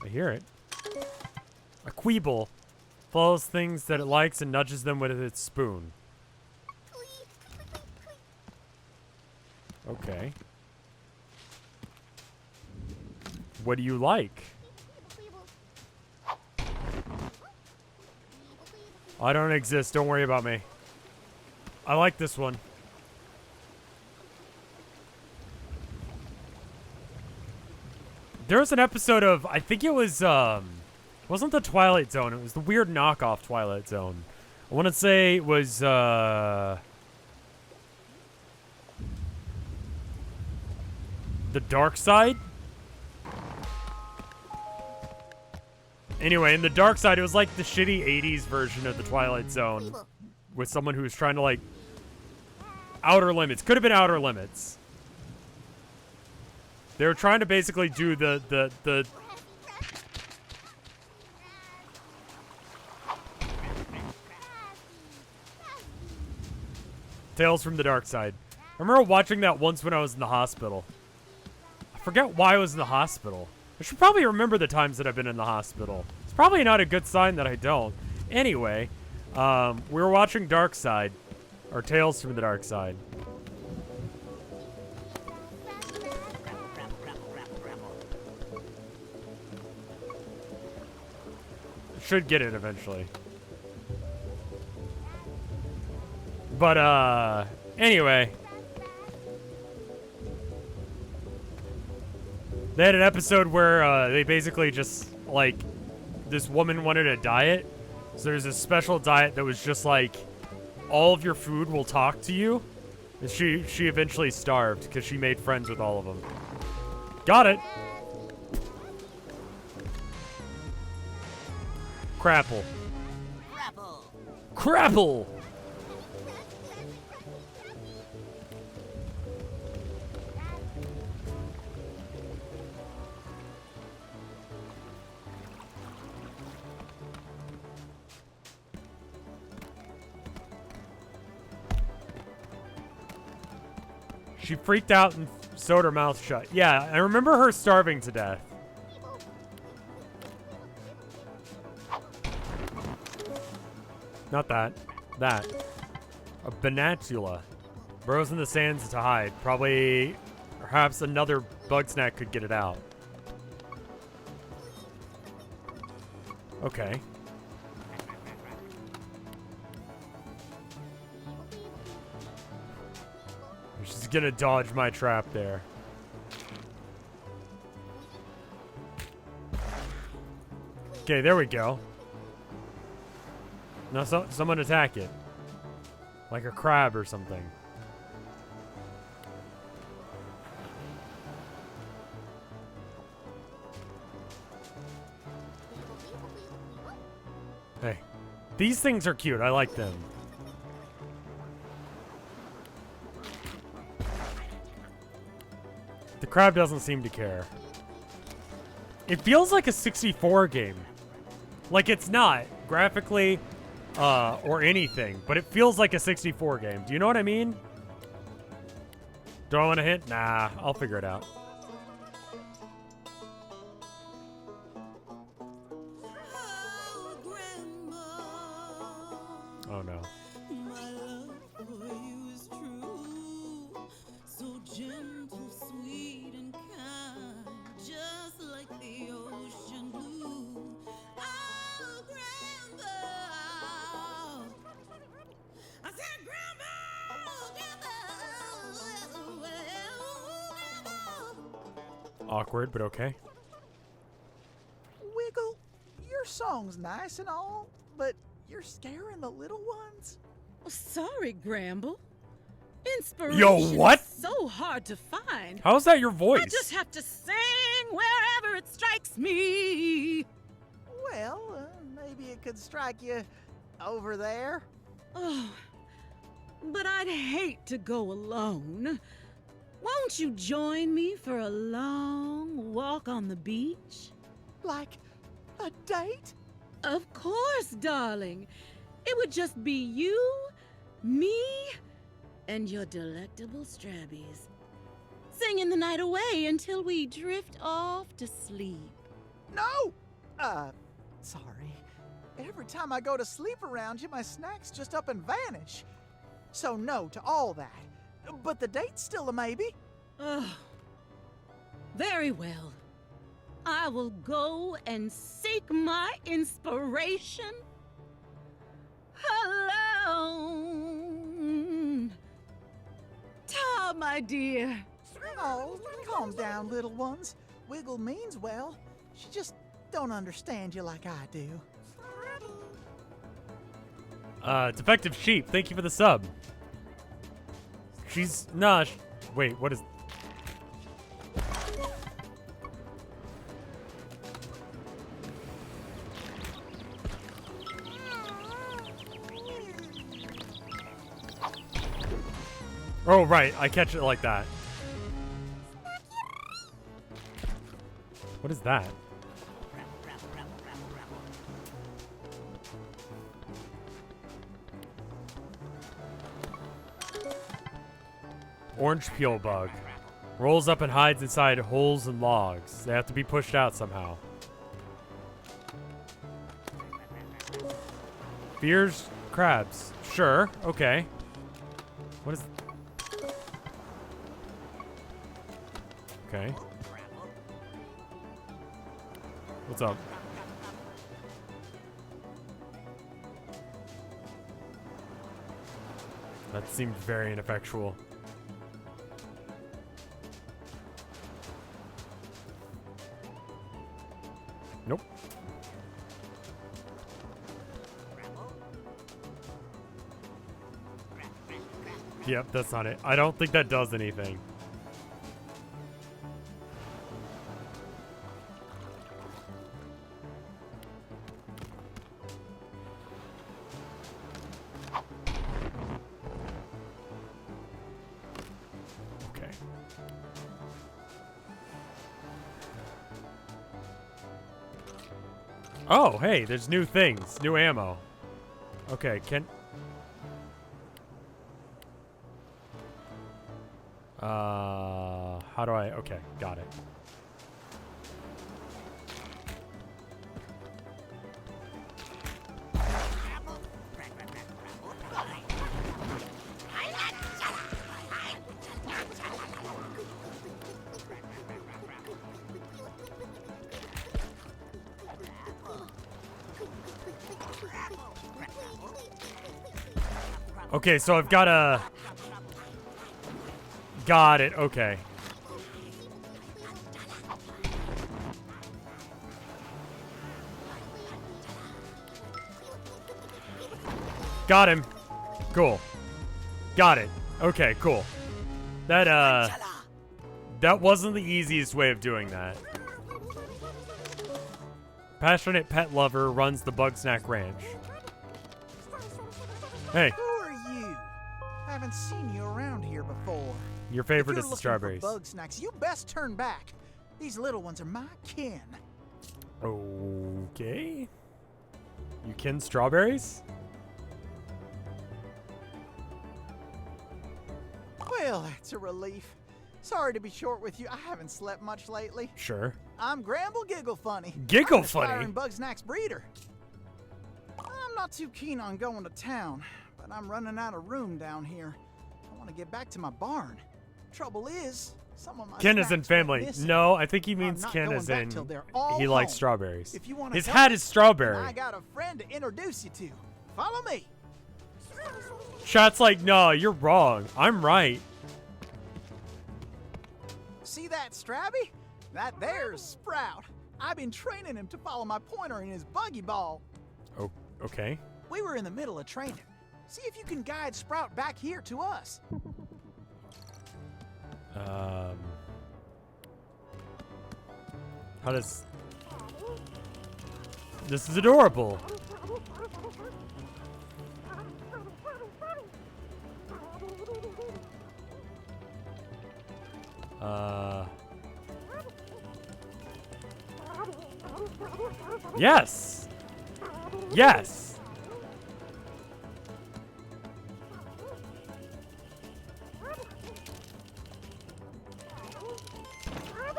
[SPEAKER 1] I hear it. A Queeble follows things that it likes and nudges them with its spoon. Okay. What do you like? I don't exist. Don't worry about me. I like this one. There was an episode of, I think it was, wasn't the Twilight Zone. It was the weird knockoff Twilight Zone. I want to say it was, the Dark Side? Anyway, in the Dark Side, it was like the shitty 80s version of the Twilight Zone. With someone who was trying to, like, Outer Limits. Could have been Outer Limits. They were trying to basically do the Tales from the Dark Side. I remember watching that once when I was in the hospital. I forget why I was in the hospital. I should probably remember the times that I've been in the hospital. It's probably not a good sign that I don't. Anyway, we were watching Dark Side, or Tales from the Dark Side. Should get it eventually. But, anyway. They had an episode where, they basically just, like, this woman wanted a diet. So there's a special diet that was just, like, all of your food will talk to you. And she eventually starved because she made friends with all of them. Got it. Crapple. Crapple! She freaked out and sewed her mouth shut. Yeah, I remember her starving to death. Not that. That. A Banatula. Burrows in the sands to hide. Probably, perhaps another Bugsnax could get it out. Okay. She's gonna dodge my trap there. Okay, there we go. Now someone attack it. Like a crab or something. Hey. These things are cute. I like them. The crab doesn't seem to care. It feels like a 64 game. Like it's not, graphically, or anything, but it feels like a 64 game. Do you know what I mean? Do I want to hint? Nah, I'll figure it out. Oh no.
[SPEAKER 8] My love for you is true, so gentle, sweet, and kind, just like the ocean blue. Oh, Grandpa! I said, Grandpa!
[SPEAKER 1] Awkward, but okay.
[SPEAKER 9] Wiggle, your song's nice and all, but you're scaring the little ones.
[SPEAKER 8] Sorry, Gramble. Inspiration
[SPEAKER 1] Yo, what?
[SPEAKER 8] is so hard to find.
[SPEAKER 1] How's that your voice?
[SPEAKER 8] I just have to sing wherever it strikes me.
[SPEAKER 9] Well, maybe it could strike you over there.
[SPEAKER 8] Oh, but I'd hate to go alone. Won't you join me for a long walk on the beach?
[SPEAKER 9] Like a date?
[SPEAKER 8] Of course, darling. It would just be you, me, and your delectable Strabbies. Singing the night away until we drift off to sleep.
[SPEAKER 9] No! Sorry. Every time I go to sleep around you, my snacks just up and vanish. So no to all that. But the date's still a maybe.
[SPEAKER 8] Oh, very well. I will go and seek my inspiration alone. Ta, my dear.
[SPEAKER 9] Oh, calm down, little ones. Wiggle means well. She just don't understand you like I do.
[SPEAKER 1] Defective Sheep, thank you for the sub. She's... Nah, wait, what is... Oh, right, I catch it like that. What is that? Orange peel bug. Rolls up and hides inside holes and logs. They have to be pushed out somehow. Fears crabs. Sure, okay. What is... Okay. What's up? That seemed very ineffectual. Nope. Yep, that's not it. I don't think that does anything. Okay. Oh, hey, there's new things, new ammo. Okay, how do I, okay, got it. Okay, so I've got a... Got it, okay. Got him. Cool. Got it. Okay, cool. That wasn't the easiest way of doing that. Passionate pet lover runs the Bugsnax Ranch. Hey.
[SPEAKER 9] Who are you? I haven't seen you around here before.
[SPEAKER 1] Your favorite
[SPEAKER 9] If
[SPEAKER 1] is
[SPEAKER 9] you're
[SPEAKER 1] the strawberries.
[SPEAKER 9] looking for Bugsnax, you best turn back. These little ones are my kin.
[SPEAKER 1] Okay. You kin strawberries?
[SPEAKER 9] Well, that's a relief. Sorry to be short with you. I haven't slept much lately.
[SPEAKER 1] Sure.
[SPEAKER 9] I'm Gramble Giggle Funny.
[SPEAKER 1] Giggle
[SPEAKER 9] I'm an
[SPEAKER 1] Funny?
[SPEAKER 9] aspiring Bugsnax breeder. I'm not too keen on going to town, but I'm running out of room down here. I want to get back to my barn. Trouble is, some of my
[SPEAKER 1] Kin is
[SPEAKER 9] snacks
[SPEAKER 1] in
[SPEAKER 9] went
[SPEAKER 1] family.
[SPEAKER 9] missing.
[SPEAKER 1] No, I think he
[SPEAKER 9] I'm
[SPEAKER 1] means
[SPEAKER 9] not
[SPEAKER 1] kin
[SPEAKER 9] going
[SPEAKER 1] as
[SPEAKER 9] back
[SPEAKER 1] in
[SPEAKER 9] till they're all
[SPEAKER 1] he likes
[SPEAKER 9] home.
[SPEAKER 1] strawberries.
[SPEAKER 9] If you want
[SPEAKER 1] His
[SPEAKER 9] help,
[SPEAKER 1] hat is strawberry.
[SPEAKER 9] I got a friend to introduce you to. Follow me.
[SPEAKER 1] Chat's like, no, you're wrong. I'm right.
[SPEAKER 9] See that Strabby? That there's Sprout. I've been training him to follow my pointer in his buggy ball.
[SPEAKER 1] Oh, okay.
[SPEAKER 9] We were in the middle of training. See if you can guide Sprout back here to us.
[SPEAKER 1] How does... This is adorable. Yes! Yes!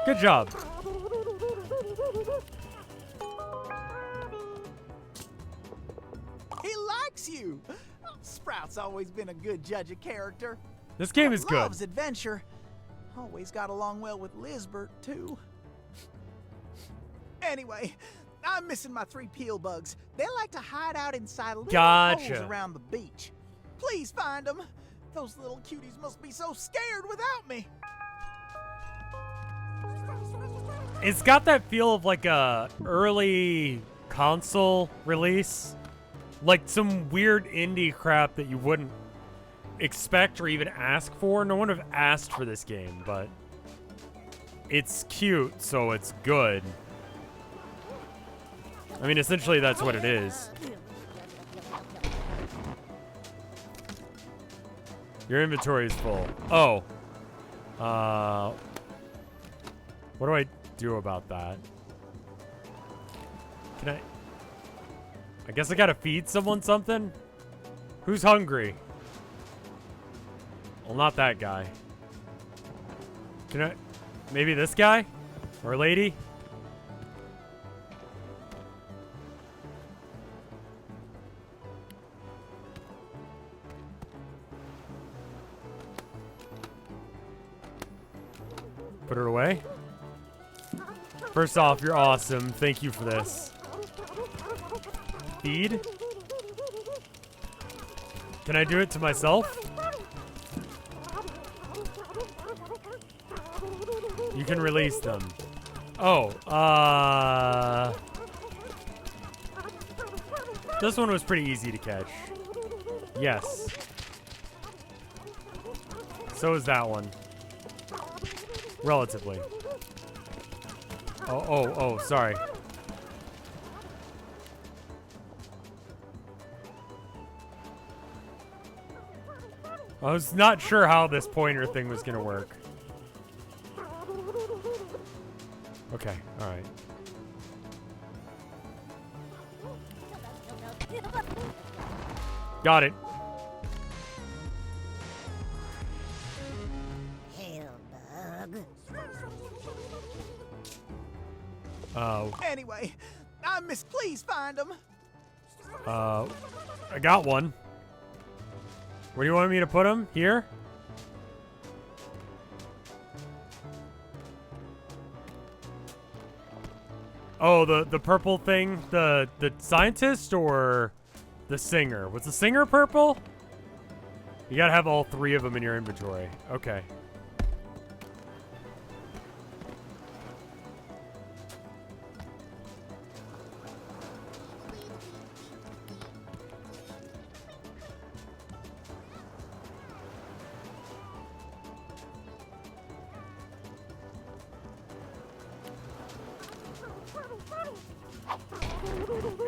[SPEAKER 1] Good job.
[SPEAKER 9] He likes you. Sprout's always been a good judge of character.
[SPEAKER 1] This game is good.
[SPEAKER 9] Loves adventure. Always got along well with Lizbert, too. Anyway, I'm missing my 3 peel bugs. They like to hide out inside little
[SPEAKER 1] Gotcha.
[SPEAKER 9] holes around the beach. Please find them. Those little cuties must be so scared without me.
[SPEAKER 1] It's got that feel of like a early console release. Like some weird indie crap that you wouldn't expect or even ask for. No one would have asked for this game, but it's cute, so it's good. I mean, essentially that's what it is. Your inventory is full. Oh. What do I do about that? Can I guess I gotta feed someone something? Who's hungry? Well, not that guy. Can I... Maybe this guy? Or lady? Put it away. First off, you're awesome. Thank you for this. Feed? Can I do it to myself? You can release them. Oh, this one was pretty easy to catch. Yes. So is that one. Relatively. Oh, sorry. I was not sure how this pointer thing was gonna work. Okay, alright. Got it. Oh.
[SPEAKER 9] Anyway, I miss. Please find them.
[SPEAKER 1] I got one. Where do you want me to put him? Here? Oh, the purple thing, the scientist or the singer? Was the singer purple? You gotta have all 3 of them in your inventory. Okay.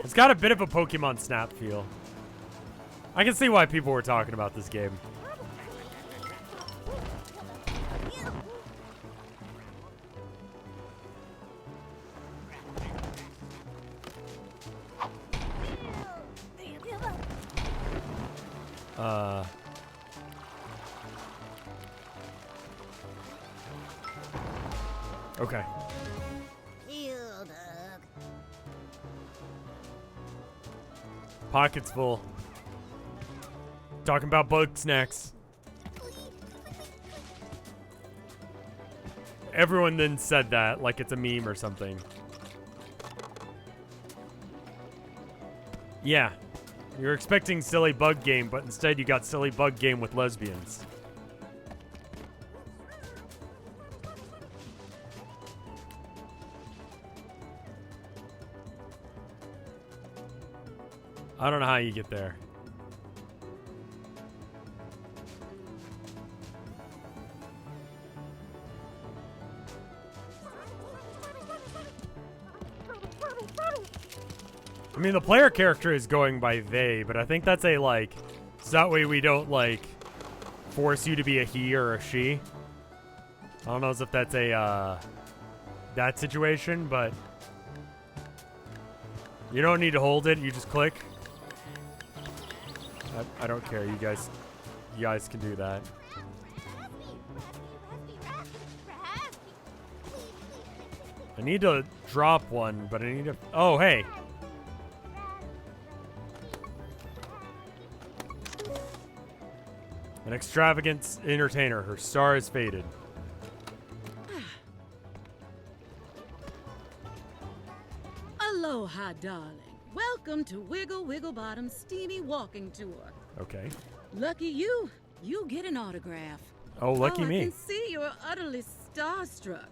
[SPEAKER 1] It's got a bit of a Pokemon Snap feel. I can see why people were talking about this game. Okay. Pockets full. Talking about Bugsnax. Everyone then said that like it's a meme or something. Yeah. You're expecting silly bug game, but instead you got silly bug game with lesbians. I don't know how you get there. I mean, the player character is going by they, but I think that's a, like, so that way we don't, like, force you to be a he or a she. I don't know as if that's a, that situation, but you don't need to hold it, you just click. I don't care, you guys can do that. I need to drop one, but I need to, oh, hey. An extravagant entertainer, her star is faded.
[SPEAKER 8] Aloha, darling. Welcome to Wiggle Wigglebottom's steamy walking tour.
[SPEAKER 1] Okay.
[SPEAKER 8] Lucky you. You get an autograph.
[SPEAKER 1] Oh, lucky me.
[SPEAKER 8] I can see you're utterly starstruck.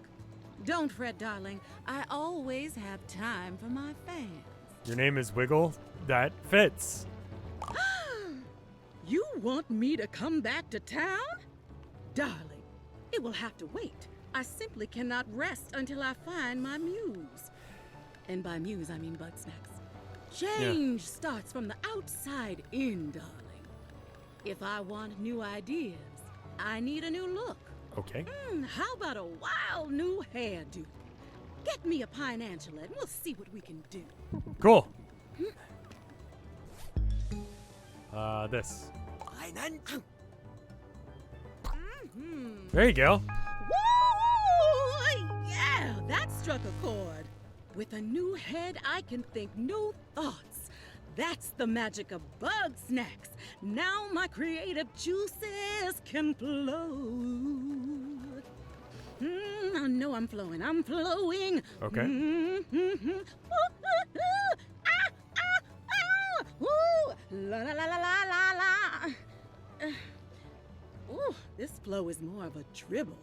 [SPEAKER 8] Don't fret, darling. I always have time for my fans.
[SPEAKER 1] Your name is Wiggle? That fits.
[SPEAKER 8] You want me to come back to town? Darling, it will have to wait. I simply cannot rest until I find my muse. And by muse, I mean Bugsnax. Change starts from the outside in, darling. If I want new ideas, I need a new look.
[SPEAKER 1] Okay.
[SPEAKER 8] How about a wild new hairdo? Get me a pine Angela and we'll see what we can do.
[SPEAKER 1] Cool. This. There you go.
[SPEAKER 8] Woo! Yeah, that struck a chord. With a new head, I can think new thoughts. That's the magic of Bugsnax. Now my creative juices can flow. I know I'm flowing. I'm flowing.
[SPEAKER 1] Okay.
[SPEAKER 8] La la la la la la la. Ooh, this flow is more of a dribble.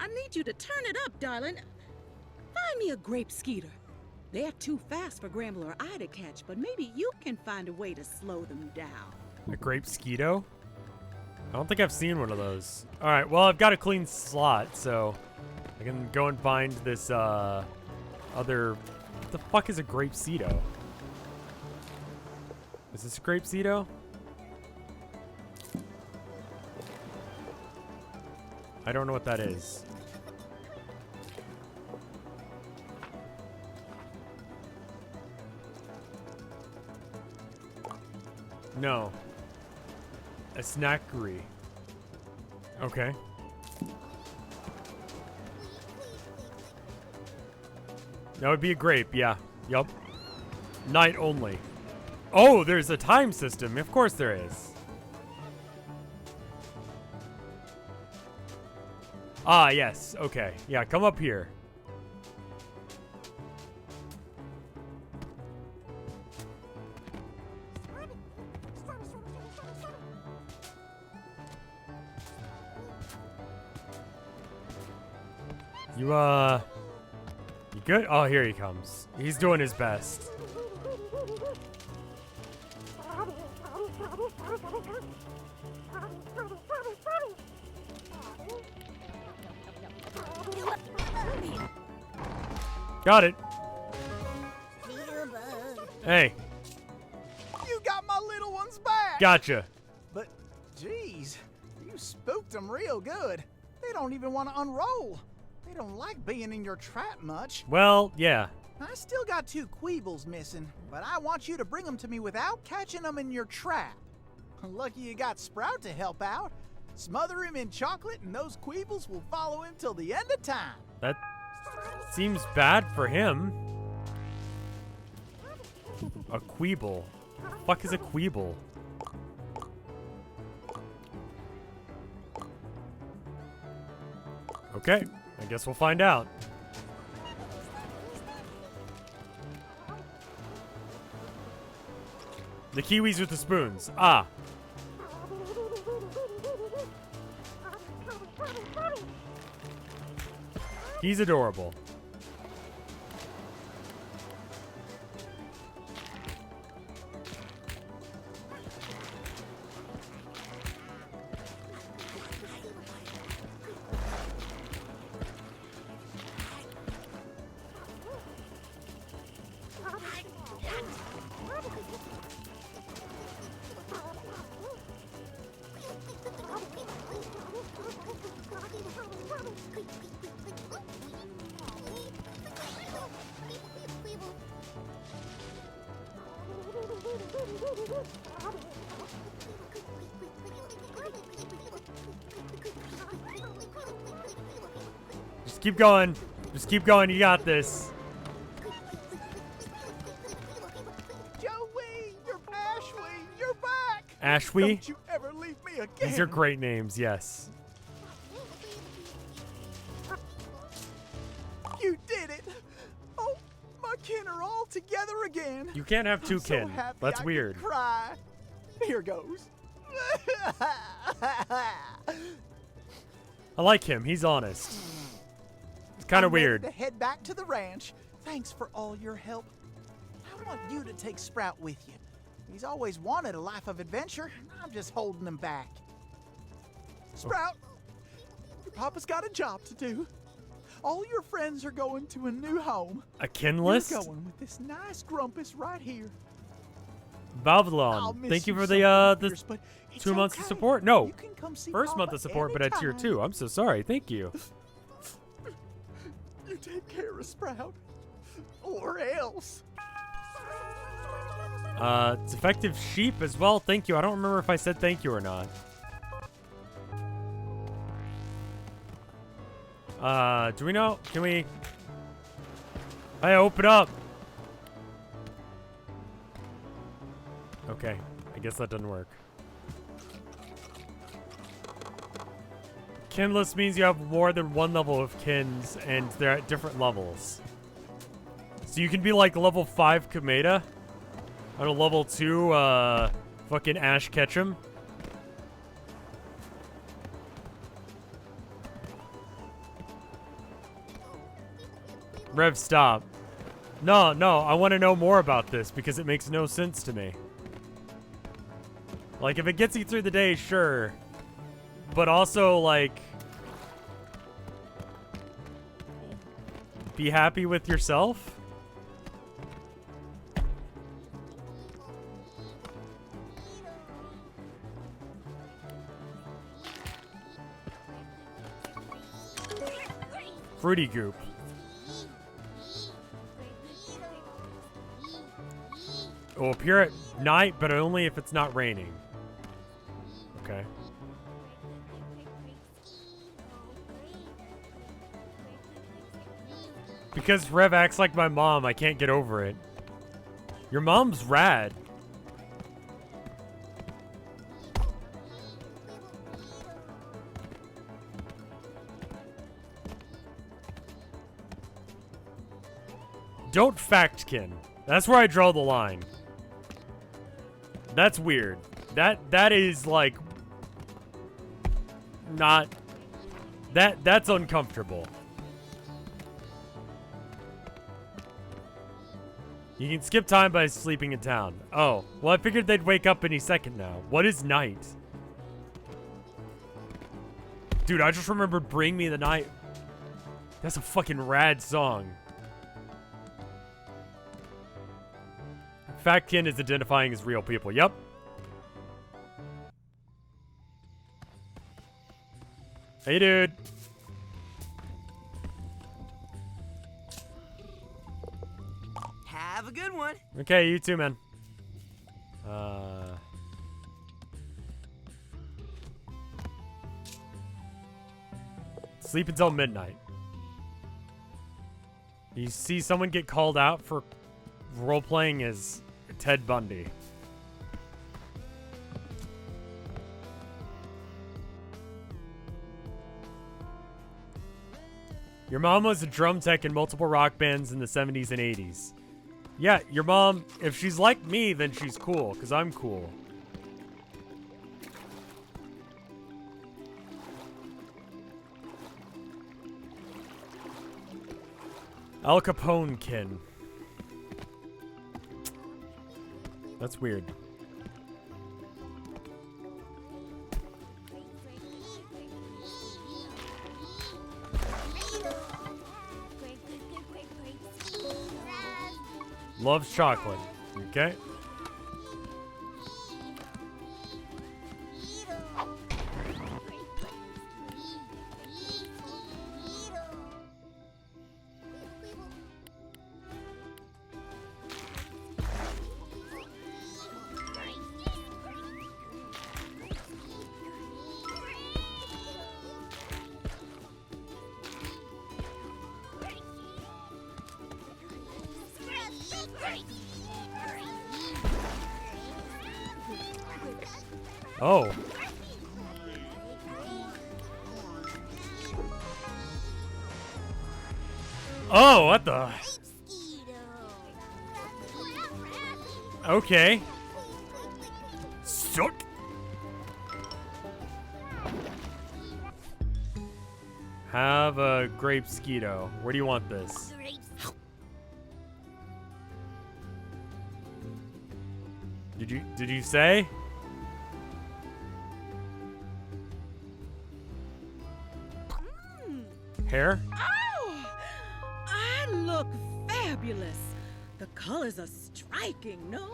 [SPEAKER 8] I need you to turn it up, darling. Find me a grape skeeter. They're too fast for Gramble or I to catch, but maybe you can find a way to slow them down.
[SPEAKER 1] A grape skeeto? I don't think I've seen one of those. All right, well, I've got a clean slot, so I can go and find this other... What the fuck is a grape seedo? Is this a grape seedo? I don't know what that is. No. A snackery. Okay. That would be a grape, yeah. Yup. Night only. Oh, there's a time system. Of course there is. Ah, yes. Okay. Yeah, come up here. You good? Oh, here he comes. He's doing his best. Got it. Hey,
[SPEAKER 9] You got my little ones back.
[SPEAKER 1] gotcha.
[SPEAKER 9] But, geez, you spooked them real good. They don't even want to unroll. They don't like being in your trap much.
[SPEAKER 1] Well, yeah.
[SPEAKER 9] I still got 2 Queebles missing, but I want you to bring them to me without catching them in your trap. Lucky you got Sprout to help out. Smother him in chocolate and those Queebles will follow him till the end of time.
[SPEAKER 1] That seems bad for him. A Queeble. The fuck is a Queeble? Okay, I guess we'll find out. The Kiwis with the spoons. Ah. He's adorable. Just keep going. Just keep going. You got this.
[SPEAKER 9] Joey, you're Ashwee, you're back.
[SPEAKER 1] Ashwee?
[SPEAKER 9] Don't you ever leave me again.
[SPEAKER 1] These are great names, yes.
[SPEAKER 9] You did it. Oh, my kin are all together again.
[SPEAKER 1] You can't have 2
[SPEAKER 9] I'm so
[SPEAKER 1] kin.
[SPEAKER 9] happy
[SPEAKER 1] That's
[SPEAKER 9] I
[SPEAKER 1] weird.
[SPEAKER 9] could cry. Here goes.
[SPEAKER 1] I like him. He's honest. It's kind of
[SPEAKER 9] I'm ready
[SPEAKER 1] weird.
[SPEAKER 9] to head back to the ranch. Thanks for all your help. I want you to take Sprout with you. He's always wanted a life of adventure, and I'm just holding him back. Sprout, your papa's got a job to do. All your friends are going to a new home.
[SPEAKER 1] A kin list?
[SPEAKER 9] You're going with this nice Grumpus right here.
[SPEAKER 1] Valve
[SPEAKER 9] I'll
[SPEAKER 1] Lawn.
[SPEAKER 9] miss
[SPEAKER 1] Thank you
[SPEAKER 9] you
[SPEAKER 1] for
[SPEAKER 9] so
[SPEAKER 1] the
[SPEAKER 9] many
[SPEAKER 1] the
[SPEAKER 9] years, but it's
[SPEAKER 1] 2 months of
[SPEAKER 9] okay.
[SPEAKER 1] support. No,
[SPEAKER 9] You can come see
[SPEAKER 1] first month
[SPEAKER 9] Papa
[SPEAKER 1] of support, but at tier
[SPEAKER 9] anytime.
[SPEAKER 1] 2. I'm so sorry. Thank you.
[SPEAKER 9] You take care of Sprout, or else.
[SPEAKER 1] Defective sheep as well. Thank you. I don't remember if I said thank you or not. Do we know? Can we? Hey, open up. Okay, I guess that doesn't work. Kinless means you have more than 1 level of kins, and they're at different levels. So you can be like level 5 Kameda, on a level 2 fucking Ash Ketchum. Rev, stop. No, I want to know more about this because it makes no sense to me. Like, if it gets you through the day, sure. But also, like, be happy with yourself? Fruity Goop. It will appear at night, but only if it's not raining. Okay. Because Rev acts like my mom, I can't get over it. Your mom's rad. Don't fact-kin. That's where I draw the line. That's weird. That is like not that's uncomfortable. You can skip time by sleeping in town. Oh, well I figured they'd wake up any second now. What is night? Dude, I just remembered Bring Me the Night. That's a fucking rad song. Fat Kin is identifying as real people. Yep. Hey, dude.
[SPEAKER 4] Have a good one.
[SPEAKER 1] Okay, you too, man. Sleep until midnight. You see someone get called out for role-playing as Ted Bundy. Your mom was a drum tech in multiple rock bands in the 70s and 80s. Yeah, your mom, if she's like me, then she's cool, because I'm cool. Al Capone kin. That's weird. Loves chocolate. Okay. Oh. Oh, what the? Okay. Suck. Have a grape skeeto. Where do you want this? Did you say? Hair?
[SPEAKER 8] Oh, I look fabulous. The colors are striking, no?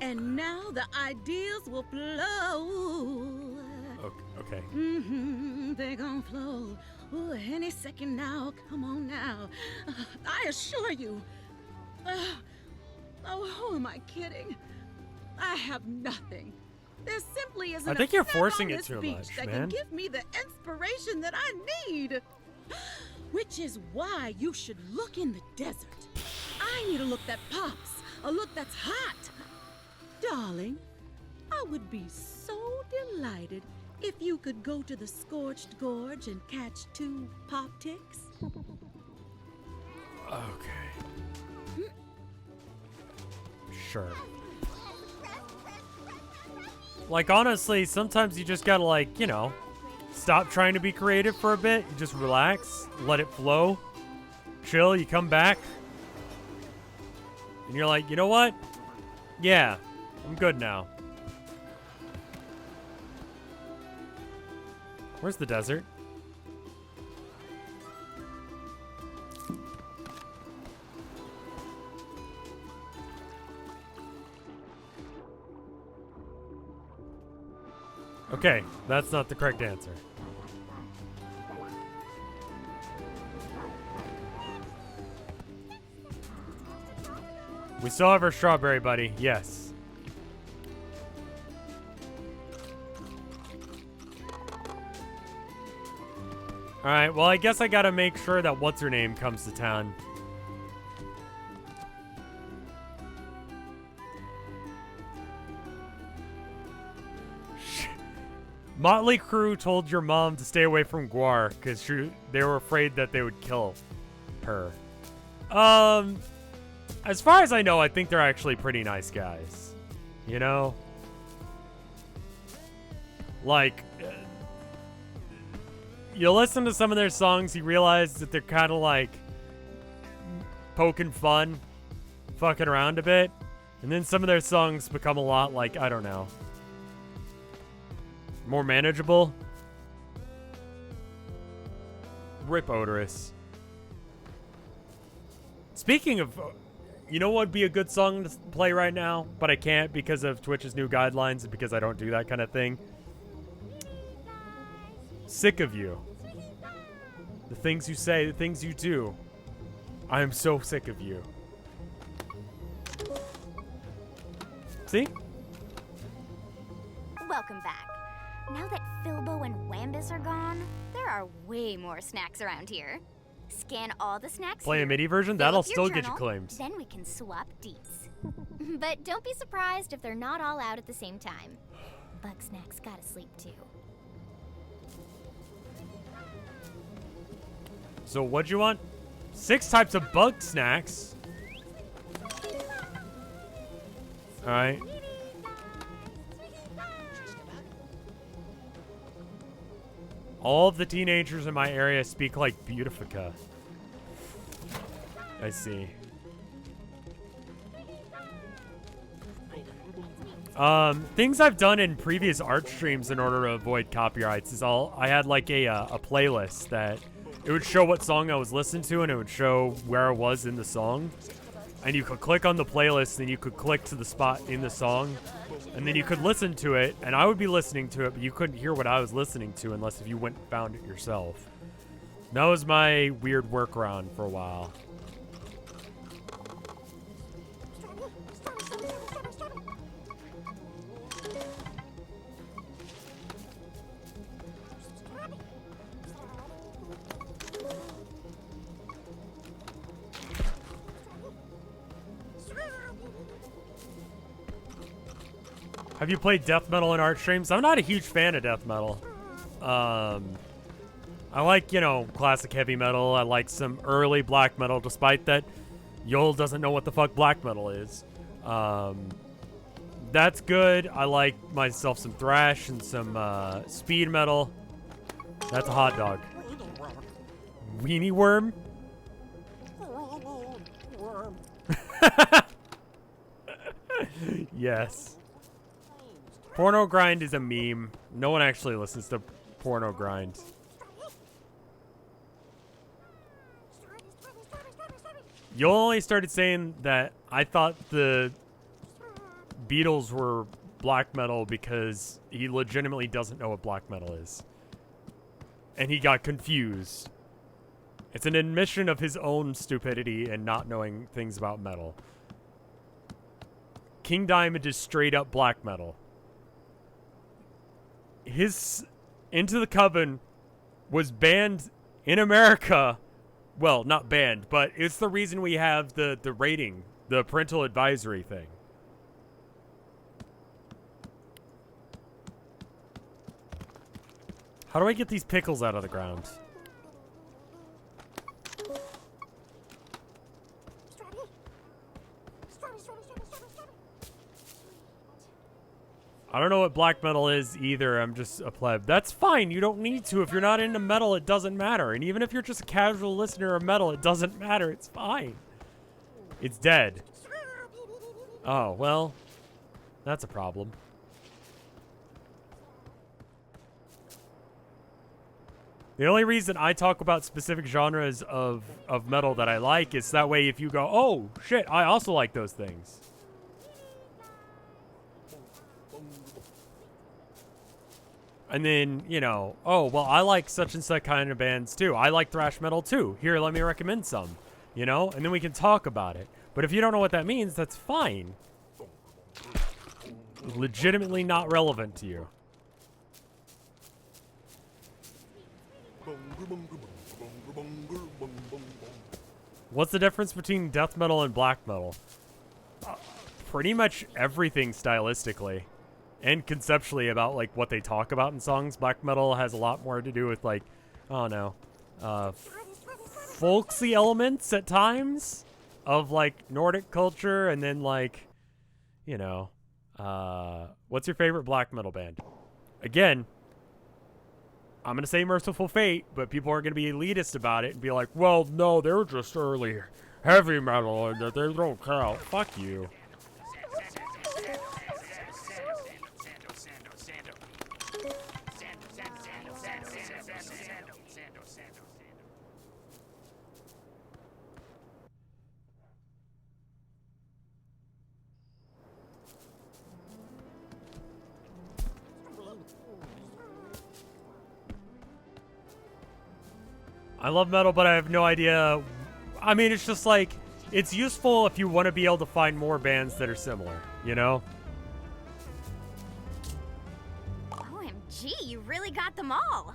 [SPEAKER 8] And now the ideas will flow.
[SPEAKER 1] Okay.
[SPEAKER 8] They're gonna flow. Ooh, any second now. Come on now. I assure you. Who am I kidding? I have nothing. There simply isn't
[SPEAKER 1] I think
[SPEAKER 8] a
[SPEAKER 1] you're
[SPEAKER 8] cell
[SPEAKER 1] forcing
[SPEAKER 8] on
[SPEAKER 1] it
[SPEAKER 8] this
[SPEAKER 1] too
[SPEAKER 8] beach
[SPEAKER 1] much,
[SPEAKER 8] that
[SPEAKER 1] man.
[SPEAKER 8] can give me the inspiration that I need. Which is why you should look in the desert. I need a look that pops, a look that's hot. Darling, I would be so delighted if you could go to the Scorched Gorge and catch 2 pop ticks.
[SPEAKER 1] Okay. Sure. Like, honestly, sometimes you just gotta, like, you know, stop trying to be creative for a bit. You just relax, let it flow, chill, you come back, and you're like, you know what? Yeah, I'm good now. Where's the desert? Okay, that's not the correct answer. We still have our strawberry buddy, yes. Alright, well, I guess I gotta make sure that what's-her-name comes to town. Motley Crue told your mom to stay away from Guar because they were afraid that they would kill her. As far as I know, I think they're actually pretty nice guys. You know? Like, you listen to some of their songs, you realize that they're kind of like poking fun, fucking around a bit. And then some of their songs become a lot like, I don't know, more manageable. Rip Odorous. Speaking of, You know what would be a good song to play right now, but I can't because of Twitch's new guidelines and because I don't do that kind of thing? Sick of you. The things you say, the things you do. I am so sick of you. See?
[SPEAKER 6] Welcome back. Now that Filbo and Wambus are gone, there are way more snacks around here. Scan all the snacks
[SPEAKER 1] Play a
[SPEAKER 6] here,
[SPEAKER 1] MIDI version?
[SPEAKER 6] fill
[SPEAKER 1] That'll
[SPEAKER 6] up your
[SPEAKER 1] still get you
[SPEAKER 6] journal,
[SPEAKER 1] claims.
[SPEAKER 6] Then we can swap deets. But don't be surprised if they're not all out at the same time. Bugsnax gotta sleep too.
[SPEAKER 1] So what'd you want? 6 types of Bugsnax. Alright. All of the teenagers in my area speak like Beautifica. I see. Things I've done in previous art streams in order to avoid copyrights is I had like a playlist that it would show what song I was listening to and it would show where I was in the song. And you could click on the playlist and you could click to the spot in the song. And then you could listen to it, and I would be listening to it, but you couldn't hear what I was listening to unless if you went and found it yourself. That was my weird workaround for a while. Have you played death metal in art streams? I'm not a huge fan of death metal. I like, you know, classic heavy metal. I like some early black metal, despite that Yol doesn't know what the fuck black metal is. That's good. I like myself some thrash and some speed metal. That's a hot dog. Weenie worm? Yes. Porno grind is a meme. No one actually listens to porno grind. You only started saying that I thought the Beatles were black metal because he legitimately doesn't know what black metal is. And he got confused. It's an admission of his own stupidity and not knowing things about metal. King Diamond is straight up black metal. His Into the Coven was banned in America. Well, not banned, but it's the reason we have the rating, the parental advisory thing. How do I get these pickles out of the ground? I don't know what black metal is either. I'm just a pleb. That's fine. You don't need to. If you're not into metal, it doesn't matter. And even if you're just a casual listener of metal, it doesn't matter. It's fine. It's dead. Oh, well, that's a problem. The only reason I talk about specific genres of metal that I like is that way if you go, oh, shit, I also like those things. And then, you know, oh, well, I like such and such kind of bands too. I like thrash metal too. Here, let me recommend some, you know? And then we can talk about it. But if you don't know what that means, that's fine. Legitimately not relevant to you. What's the difference between death metal and black metal? Pretty much everything stylistically. And conceptually about, like, what they talk about in songs. Black metal has a lot more to do with, like, I don't know, folksy elements at times of, like, Nordic culture. And then, like, you know, what's your favorite black metal band? Again, I'm going to say Merciful Fate, but people are going to be elitist about it and be like, well, no, they're just early heavy metal and they don't count. Fuck you. I love metal, but I have no idea. I mean, it's just like, it's useful if you want to be able to find more bands that are similar, you know?
[SPEAKER 6] OMG, you really got them all.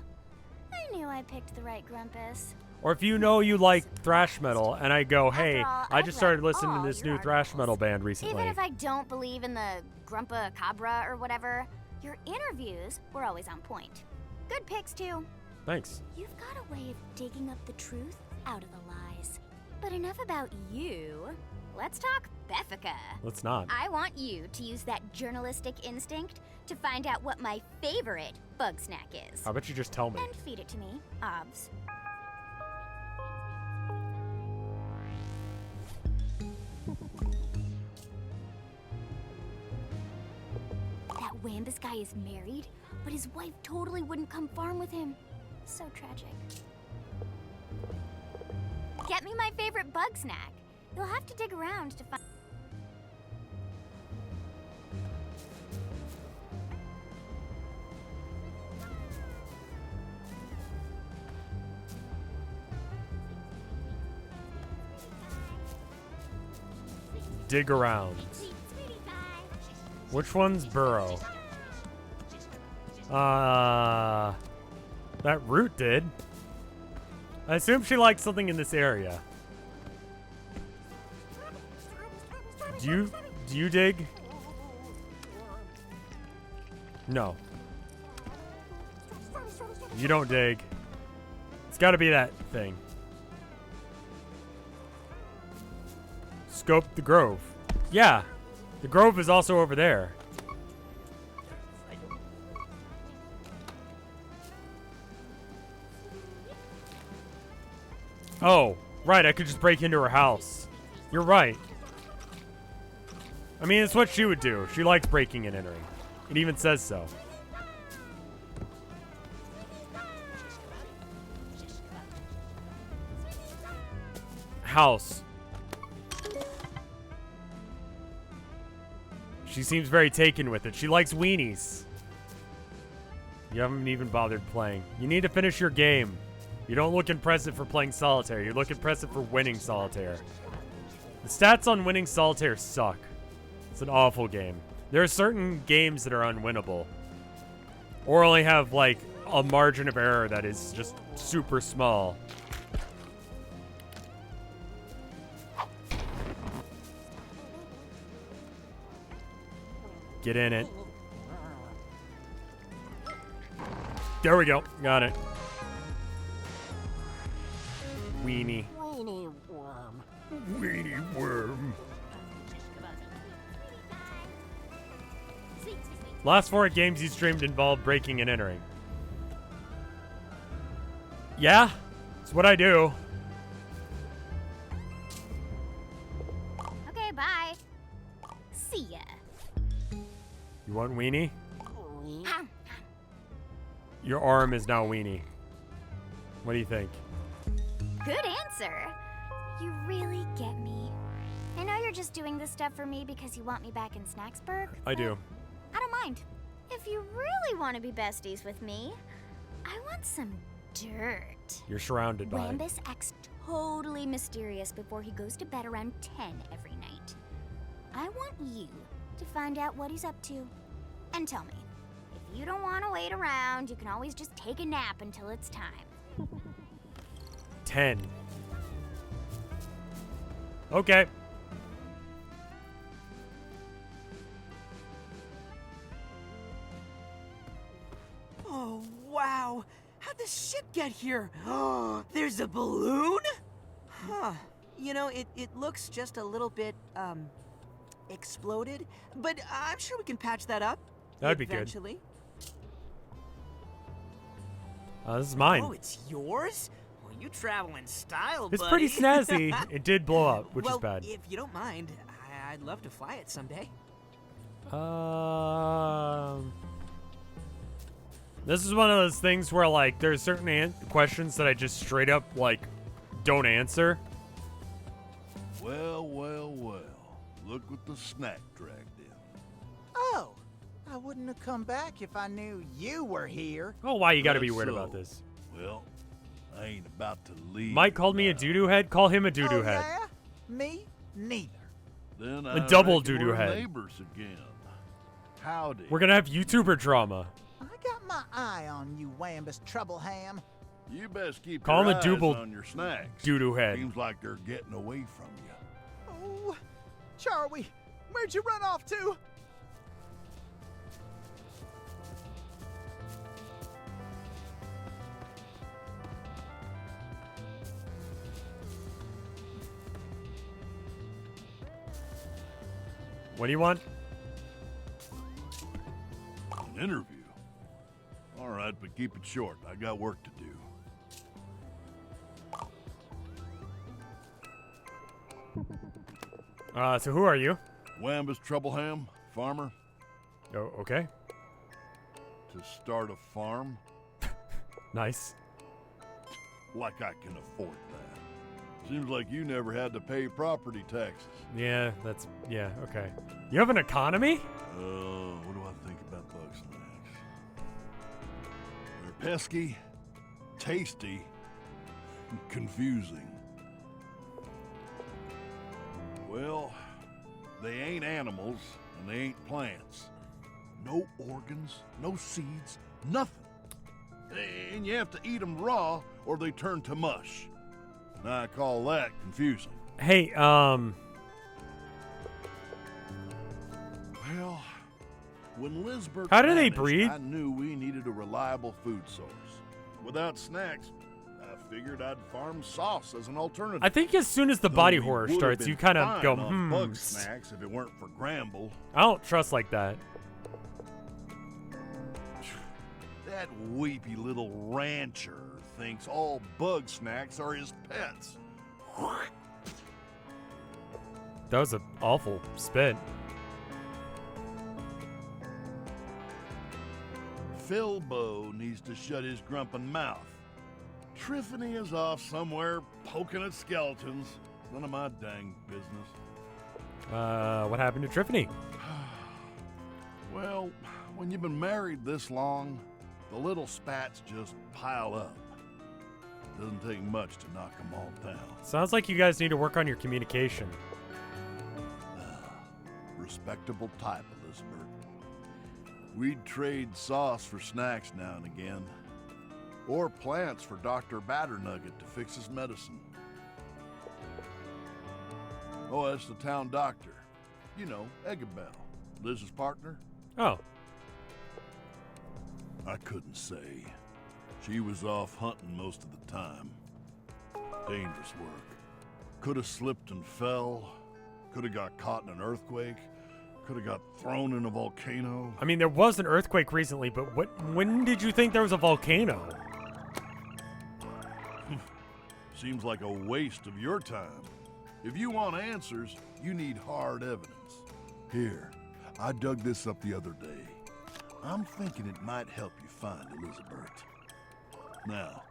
[SPEAKER 6] I knew I picked the right Grumpus.
[SPEAKER 1] Or if you know you like thrash metal, and I go, hey,
[SPEAKER 6] all,
[SPEAKER 1] I
[SPEAKER 6] I've
[SPEAKER 1] just
[SPEAKER 6] read
[SPEAKER 1] started listening to
[SPEAKER 6] all
[SPEAKER 1] this
[SPEAKER 6] your
[SPEAKER 1] new thrash
[SPEAKER 6] articles.
[SPEAKER 1] metal band recently.
[SPEAKER 6] Even if I don't believe in the Grumpa Cabra or whatever, your interviews were always on point. Good picks, too.
[SPEAKER 1] Thanks.
[SPEAKER 6] You've got a way of digging up the truth out of the lies. But enough about you. Let's talk Bethica.
[SPEAKER 1] Let's not.
[SPEAKER 6] I want you to use that journalistic instinct to find out what my favorite bug snack is.
[SPEAKER 1] How about you just tell me?
[SPEAKER 6] And feed it to me, obs. That Wambus guy is married, but his wife totally wouldn't come farm with him. So tragic. Get me my favorite bug snack. You'll have to dig around to find.
[SPEAKER 1] Dig around. Which one's Burrow? That Root did. I assume she likes something in this area. Do you dig? No. You don't dig. It's gotta be that thing. Scope the Grove. Yeah. The Grove is also over there. Oh, right, I could just break into her house. You're right. I mean, it's what she would do. She likes breaking and entering. It even says so. House. She seems very taken with it. She likes weenies. You haven't even bothered playing. You need to finish your game. You don't look impressive for playing solitaire. You look impressive for winning solitaire. The stats on winning solitaire suck. It's an awful game. There are certain games that are unwinnable. Or only have, like, a margin of error that is just super small. Get in it. There we go. Got it. Weenie.
[SPEAKER 9] Weenie worm.
[SPEAKER 1] Weenie worm. Last 4 games you streamed involved breaking and entering. Yeah, it's what I do.
[SPEAKER 6] Okay, bye. See ya.
[SPEAKER 1] You want weenie?
[SPEAKER 6] Ham.
[SPEAKER 1] Your arm is now weenie. What do you think?
[SPEAKER 6] Good answer. You really get me. I know you're just doing this stuff for me because you want me back in Snacksburg.
[SPEAKER 1] I do.
[SPEAKER 6] I don't mind. If you really want to be besties with me, I want some dirt.
[SPEAKER 1] You're surrounded by it.
[SPEAKER 6] Wambus acts totally mysterious before he goes to bed around 10 every night. I want you to find out what he's up to. And tell me, if you don't want to wait around, you can always just take a nap until it's time.
[SPEAKER 1] 10. Okay.
[SPEAKER 4] Oh, wow. How'd the ship get here? Oh, there's a balloon? Huh. You know, it looks just a little bit, exploded, but I'm sure we can patch that up.
[SPEAKER 1] That'd be good.
[SPEAKER 4] Eventually.
[SPEAKER 1] This is mine.
[SPEAKER 4] Oh, it's yours? Well, you travel in style,
[SPEAKER 1] It's
[SPEAKER 4] buddy.
[SPEAKER 1] pretty snazzy. It did blow up, which
[SPEAKER 4] well,
[SPEAKER 1] is bad.
[SPEAKER 4] if you don't mind, I'd love to fly it someday.
[SPEAKER 1] This is one of those things where, like, there's certain questions that I just straight up, like, don't answer.
[SPEAKER 5] Well, well, well. Look what the snack dragged in.
[SPEAKER 9] Oh, I wouldn't have come back if I knew you were here.
[SPEAKER 1] Oh, why you gotta be
[SPEAKER 5] That's
[SPEAKER 1] weird
[SPEAKER 5] so.
[SPEAKER 1] about this?
[SPEAKER 5] Well, I ain't about to leave.
[SPEAKER 1] Mike called me a
[SPEAKER 5] now.
[SPEAKER 1] doo-doo head. Call him a doo-doo
[SPEAKER 9] Oh,
[SPEAKER 1] head.
[SPEAKER 9] yeah? Me? Neither.
[SPEAKER 5] Then
[SPEAKER 1] A
[SPEAKER 5] I
[SPEAKER 1] double
[SPEAKER 5] reckon
[SPEAKER 1] doo-doo
[SPEAKER 5] we're
[SPEAKER 1] head.
[SPEAKER 5] neighbors again. Howdy.
[SPEAKER 1] We're gonna have YouTuber drama.
[SPEAKER 9] I got my eye on you, Wambus Troubleham.
[SPEAKER 5] You best keep
[SPEAKER 1] Call
[SPEAKER 5] your
[SPEAKER 1] him a
[SPEAKER 5] eyes
[SPEAKER 1] double
[SPEAKER 5] on your snacks.
[SPEAKER 1] Doo-doo head.
[SPEAKER 5] Seems like they're getting away from you.
[SPEAKER 9] Oh, Charlie, where'd you run off to?
[SPEAKER 1] What do you want?
[SPEAKER 5] An interview. All right, but keep it short. I got work to do.
[SPEAKER 1] So who are you?
[SPEAKER 5] Wambus Troubleham, farmer.
[SPEAKER 1] Oh, okay.
[SPEAKER 5] To start a farm?
[SPEAKER 1] Nice.
[SPEAKER 5] Like I can afford that. Seems like you never had to pay property taxes.
[SPEAKER 1] Yeah, okay. You have an economy?
[SPEAKER 5] What do I think about Bugsnax? They're pesky, tasty, and confusing. Well, they ain't animals, and they ain't plants. No organs, no seeds, nothing. And you have to eat them raw, or they turn to mush. Now I call that confusing.
[SPEAKER 1] Hey,
[SPEAKER 5] Well, when Lisbeth
[SPEAKER 1] How do they
[SPEAKER 5] vanished,
[SPEAKER 1] breed?
[SPEAKER 5] I knew we needed a reliable food source. Without snacks, I figured I'd farm sauce as an alternative.
[SPEAKER 1] I think as soon as the
[SPEAKER 5] Though
[SPEAKER 1] body
[SPEAKER 5] we
[SPEAKER 1] horror
[SPEAKER 5] would've
[SPEAKER 1] starts,
[SPEAKER 5] been
[SPEAKER 1] you kind of
[SPEAKER 5] fine
[SPEAKER 1] go,
[SPEAKER 5] on
[SPEAKER 1] hmm.
[SPEAKER 5] Bugsnax if it weren't for Gramble.
[SPEAKER 1] I don't trust like that.
[SPEAKER 5] That weepy little rancher thinks all Bugsnax are his pets.
[SPEAKER 1] That was an awful spit.
[SPEAKER 5] Philbo needs to shut his grumpin' mouth. Triffany is off somewhere poking at skeletons. None of my dang business.
[SPEAKER 1] What happened to Triffany?
[SPEAKER 5] Well, when you've been married this long, the little spats just pile up. Doesn't take much to knock them all down.
[SPEAKER 1] Sounds like you guys need to work on your communication.
[SPEAKER 5] Respectable type, Elizabeth. We'd trade sauce for snacks now and again. Or plants for Dr. Batternugget to fix his medicine. Oh, that's the town doctor. You know, Eggabell, Liz's partner.
[SPEAKER 1] Oh,
[SPEAKER 5] I couldn't say. She was off hunting most of the time. Dangerous work. Could have slipped and fell. Could have got caught in an earthquake. Could have got thrown in a volcano.
[SPEAKER 1] I mean, there was an earthquake recently, but when did you think there was a volcano?
[SPEAKER 5] Seems like a waste of your time. If you want answers, you need hard evidence. Here, I dug this up the other day. I'm thinking it might help you find Elizabeth. Now,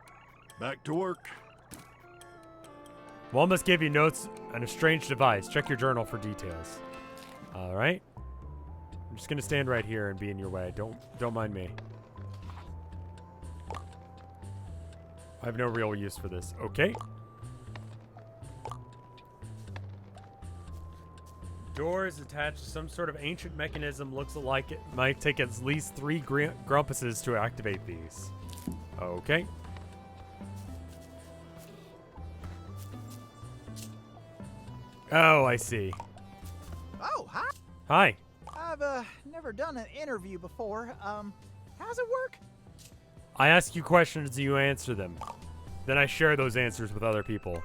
[SPEAKER 5] back to work.
[SPEAKER 1] Well, I must give you notes on a strange device. Check your journal for details. All right. I'm just gonna stand right here and be in your way. Don't mind me. I have no real use for this. Okay. Door is attached to some sort of ancient mechanism. Looks like it might take at least 3 grumpuses to activate these. Okay. Oh, I see.
[SPEAKER 9] Oh, hi.
[SPEAKER 1] Hi.
[SPEAKER 9] I've never done an interview before. How's it work?
[SPEAKER 1] I ask you questions and you answer them. Then I share those answers with other people.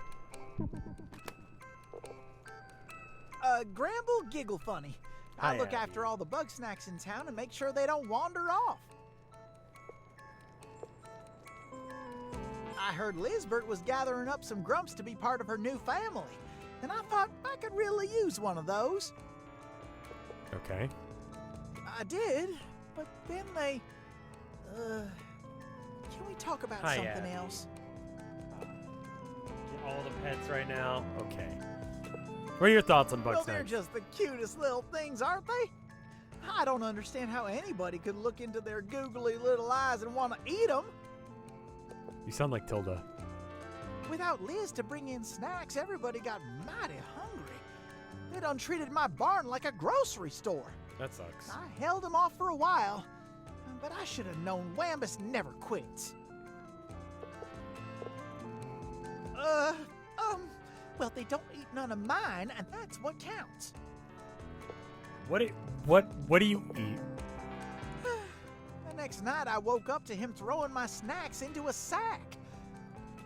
[SPEAKER 9] Gramble Giggle Funny. I
[SPEAKER 1] Hi,
[SPEAKER 9] look
[SPEAKER 1] Abby.
[SPEAKER 9] after all the Bugsnax in town and make sure they don't wander off. I heard Lizbert was gathering up some grumps to be part of her new family, and I thought I could really use one of those.
[SPEAKER 1] Okay.
[SPEAKER 9] I did, but then they... can we talk about
[SPEAKER 1] Hi,
[SPEAKER 9] something
[SPEAKER 1] Abby.
[SPEAKER 9] else?
[SPEAKER 1] All the pets right now. Okay. What are your thoughts on
[SPEAKER 9] Well, they're
[SPEAKER 1] Bugsnax?
[SPEAKER 9] just the cutest little things, aren't they? I don't understand how anybody could look into their googly little eyes and want to eat them.
[SPEAKER 1] You sound like Tilda.
[SPEAKER 9] Without Liz to bring in snacks, everybody got mighty hungry. They done treated my barn like a grocery store.
[SPEAKER 1] That sucks.
[SPEAKER 9] I held them off for a while, but I should have known Wambus never quits. Well, they don't eat none of mine, and that's what counts.
[SPEAKER 1] What do you eat?
[SPEAKER 9] The next night, I woke up to him throwing my snacks into a sack.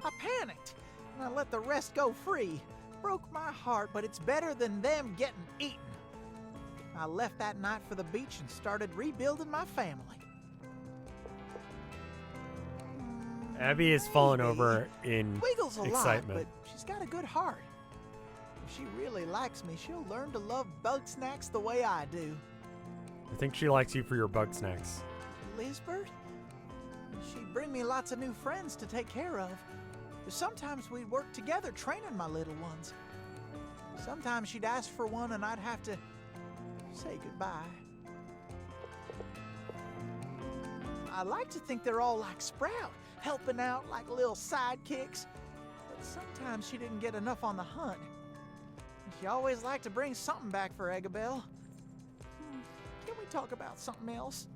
[SPEAKER 9] I panicked, and I let the rest go free. Broke my heart, but it's better than them getting eaten. I left that night for the beach and started rebuilding my family.
[SPEAKER 1] Abby is falling over in
[SPEAKER 9] Wiggles a
[SPEAKER 1] excitement.
[SPEAKER 9] lot, but she's got a good heart. If she really likes me, she'll learn to love Bugsnax the way I do.
[SPEAKER 1] I think she likes you for your Bugsnax.
[SPEAKER 9] Lisbeth? She'd bring me lots of new friends to take care of. Sometimes we'd work together training my little ones. Sometimes she'd ask for one and I'd have to say goodbye. I like to think they're all like Sprout, helping out like little sidekicks. But sometimes she didn't get enough on the hunt. She always liked to bring something back for Eggabell. Can we talk about something else?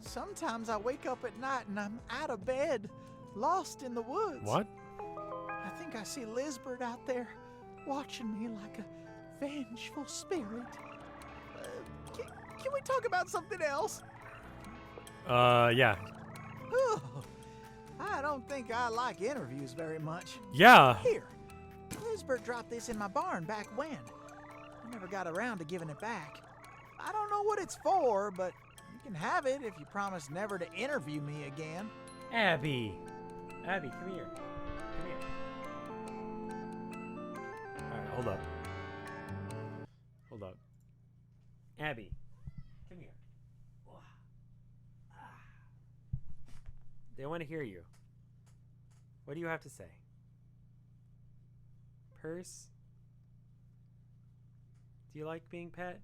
[SPEAKER 9] Sometimes I wake up at night and I'm out of bed, lost in the woods.
[SPEAKER 1] What?
[SPEAKER 9] I think I see Lisbeth out there, watching me like a vengeful spirit. Can we talk about something else?
[SPEAKER 1] Yeah.
[SPEAKER 9] I don't think I like interviews very much.
[SPEAKER 1] Yeah.
[SPEAKER 9] Here, Lisbeth dropped this in my barn back when. I never got around to giving it back. I don't know what it's for, but you can have it if you promise never to interview me again.
[SPEAKER 1] Abby, come here. Come here. All right, hold up. Abby, come here. They want to hear you. What do you have to say? Purse? Do you like being pet?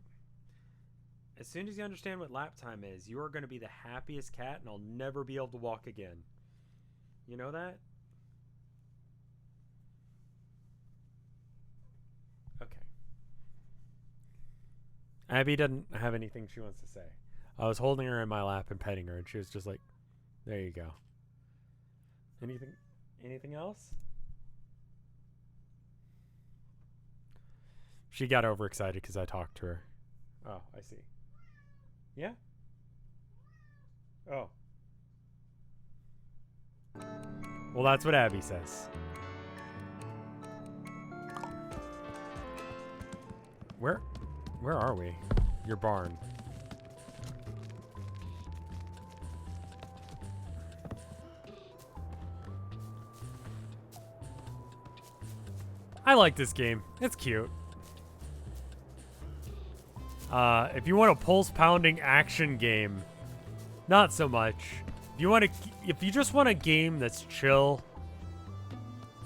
[SPEAKER 1] As soon as you understand what lap time is, you are going to be the happiest cat and I'll never be able to walk again. You know that? Okay. Abby doesn't have anything she wants to say. I was holding her in my lap and petting her and she was just like, there you go. Anything else? She got overexcited because I talked to her. Oh, I see. Yeah? Oh. Well, that's what Abby says. Where are we? Your barn. I like this game. It's cute. If you want a pulse-pounding action game, not so much. If you just want a game that's chill,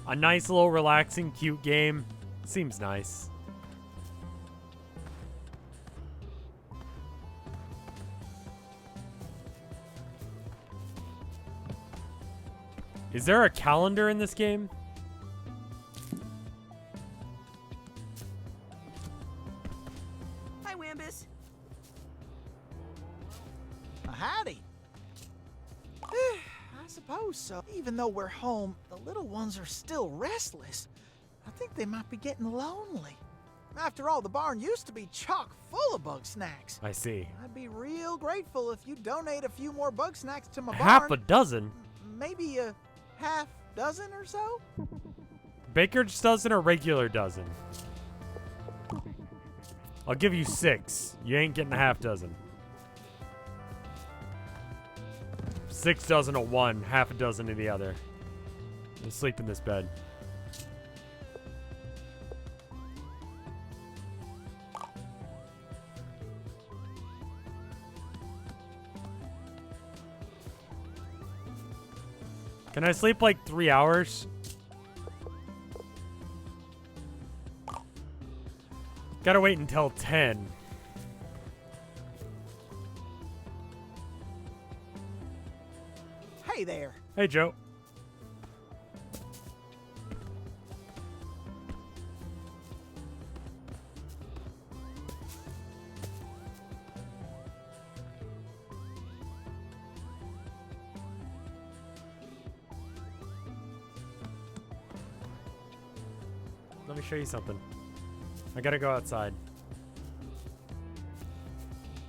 [SPEAKER 1] a nice little relaxing, cute game, seems nice. Is there a calendar in this game?
[SPEAKER 4] Hi, Wambus.
[SPEAKER 9] Howdy. I suppose so. Even though we're home, the little ones are still restless. I think they might be getting lonely. After all, the barn used to be chock full of Bugsnax.
[SPEAKER 1] I see.
[SPEAKER 9] I'd be real grateful if you donate a few more Bugsnax to my barn.
[SPEAKER 1] Half a dozen?
[SPEAKER 9] Maybe a half dozen or so?
[SPEAKER 1] Baker's dozen or regular dozen? I'll give you 6. You ain't getting a half dozen. 6 dozen of one, half a dozen of the other. You'll sleep in this bed. Can I sleep like 3 hours? Gotta wait until 10.
[SPEAKER 9] Hey there.
[SPEAKER 1] Hey, Joe. Let me show you something. I gotta go outside.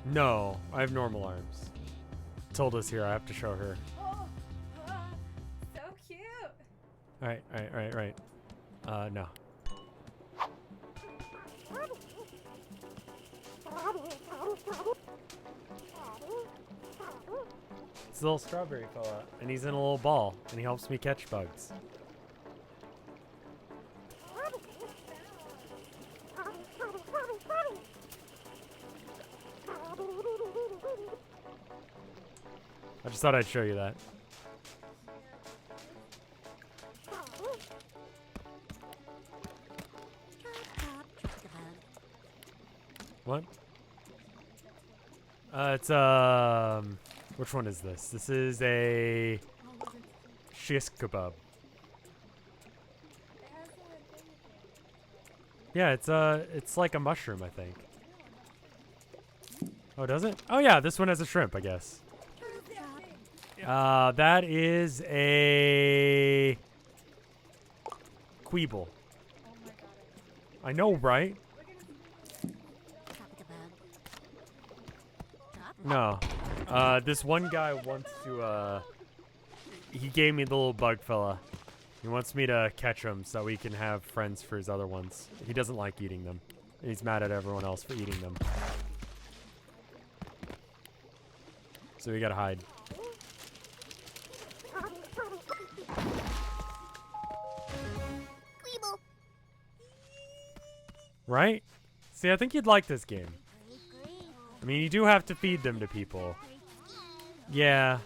[SPEAKER 1] No, I have normal arms. Tilda's here. I have to show her.
[SPEAKER 10] Oh, so cute.
[SPEAKER 1] Right. No. It's a little strawberry fella, and he's in a little ball, and he helps me catch bugs. I just thought I'd show you that. What? It's which one is this? This is a shish kebab. Yeah, it's like a mushroom, I think. Oh, does it? Oh yeah, this one has a shrimp, I guess. That is a Queeble. I know, right? No. This one guy wants to, he gave me the little bug fella. He wants me to catch him so he can have friends for his other ones. He doesn't like eating them. And he's mad at everyone else for eating them. So we gotta hide. Right? See, I think you'd like this game. I mean, you do have to feed them to people. Yeah.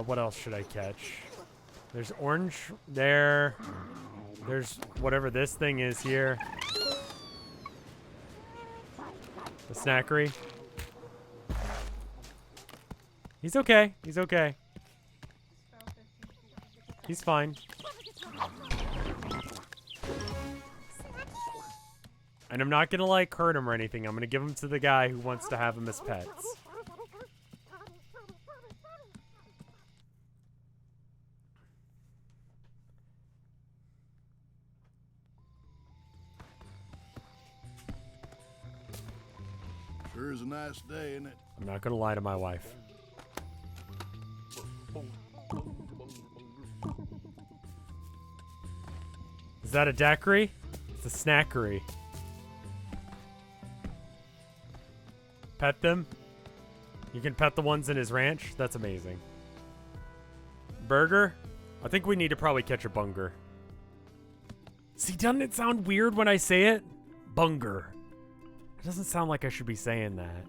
[SPEAKER 1] What else should I catch? There's orange there. There's whatever this thing is here. The snackery. He's okay. He's okay. He's fine. And I'm not gonna like hurt him or anything. I'm gonna give him to the guy who wants to have him as pets.
[SPEAKER 5] Sure is a nice day, isn't it?
[SPEAKER 1] I'm not gonna lie to my wife. Is that a daiquiri? It's a snackery. Pet them? You can pet the ones in his ranch? That's amazing. Burger? I think we need to probably catch a bunger. See, doesn't it sound weird when I say it? Bunger. It doesn't sound like I should be saying that.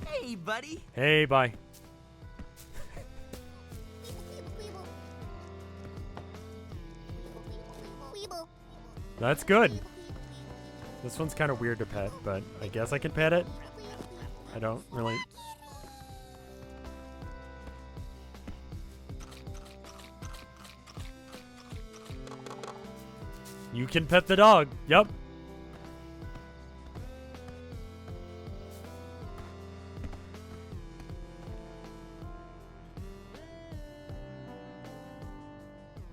[SPEAKER 4] Hey, buddy.
[SPEAKER 1] Hey, bye. That's good. This one's kind of weird to pet, but I guess I can pet it. I don't really... You can pet the dog. Yep.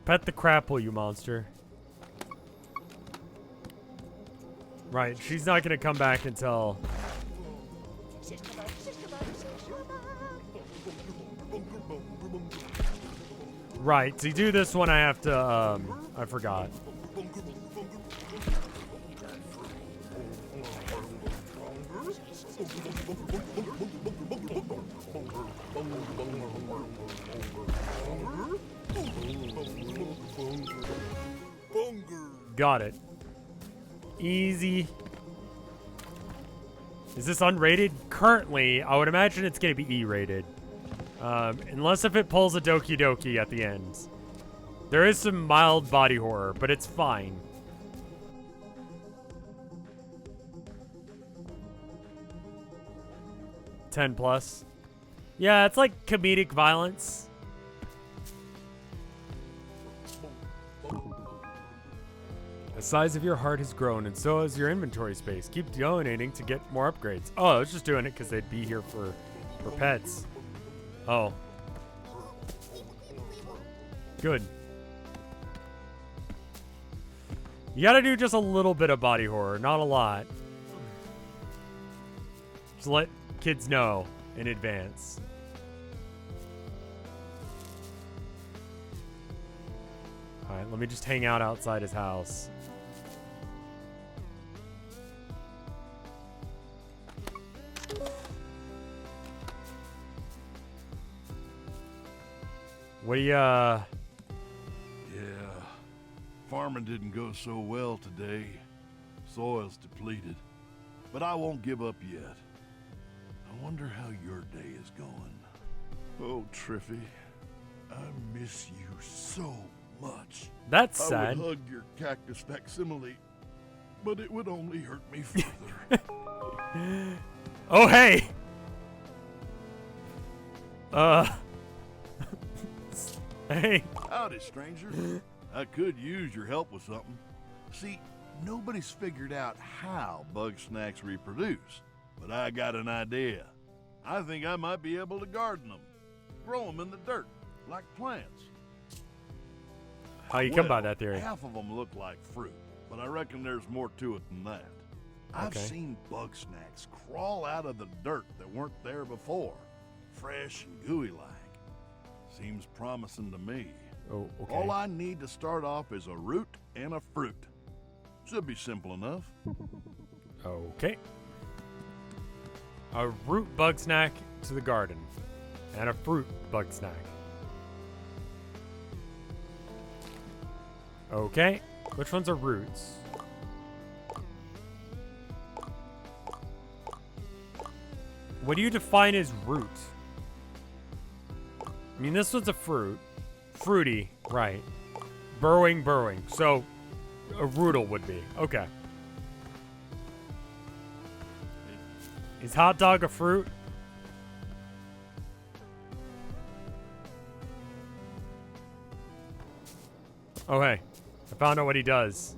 [SPEAKER 1] Pet the crapple, you monster. Right, she's not gonna come back until... Right, to do this one I have to, I forgot. Got it. Easy. Is this unrated? Currently, I would imagine it's going to be E-rated. Unless if it pulls a Doki Doki at the end. There is some mild body horror, but it's fine. +10. Yeah, it's like comedic violence. The size of your heart has grown, and so has your inventory space. Keep donating to get more upgrades. Oh, I was just doing it because they'd be here for pets. Oh. Good. You gotta do just a little bit of body horror, not a lot. Just let kids know in advance. Alright, let me just hang out outside his house. What do you,
[SPEAKER 5] Yeah, farming didn't go so well today. Soil's depleted. But I won't give up yet. I wonder how your day is going. Oh, Triffy, I miss you so much.
[SPEAKER 1] That's
[SPEAKER 5] I
[SPEAKER 1] sad.
[SPEAKER 5] would hug your cactus facsimile, but it would only hurt me further.
[SPEAKER 1] Oh, hey! Hey.
[SPEAKER 5] Howdy, stranger. I could use your help with something. See, nobody's figured out how Bugsnax reproduce, but I got an idea. I think I might be able to garden them, grow them in the dirt, like plants.
[SPEAKER 1] How you come by that theory?
[SPEAKER 5] Half of them look like fruit, but I reckon there's more to it than that. I've seen Bugsnax crawl out of the dirt that weren't there before, fresh and gooey-like. Seems promising to me.
[SPEAKER 1] Oh, okay.
[SPEAKER 5] All I need to start off is a root and a fruit. Should be simple enough.
[SPEAKER 1] Okay. A root bug snack to the garden. And a fruit bug snack. Okay. Which ones are roots? What do you define as root? I mean, this one's a fruit. Fruity, right. Burrowing. So, a rootle would be. Okay. Is hot dog a fruit? Oh, hey. I found out what he does.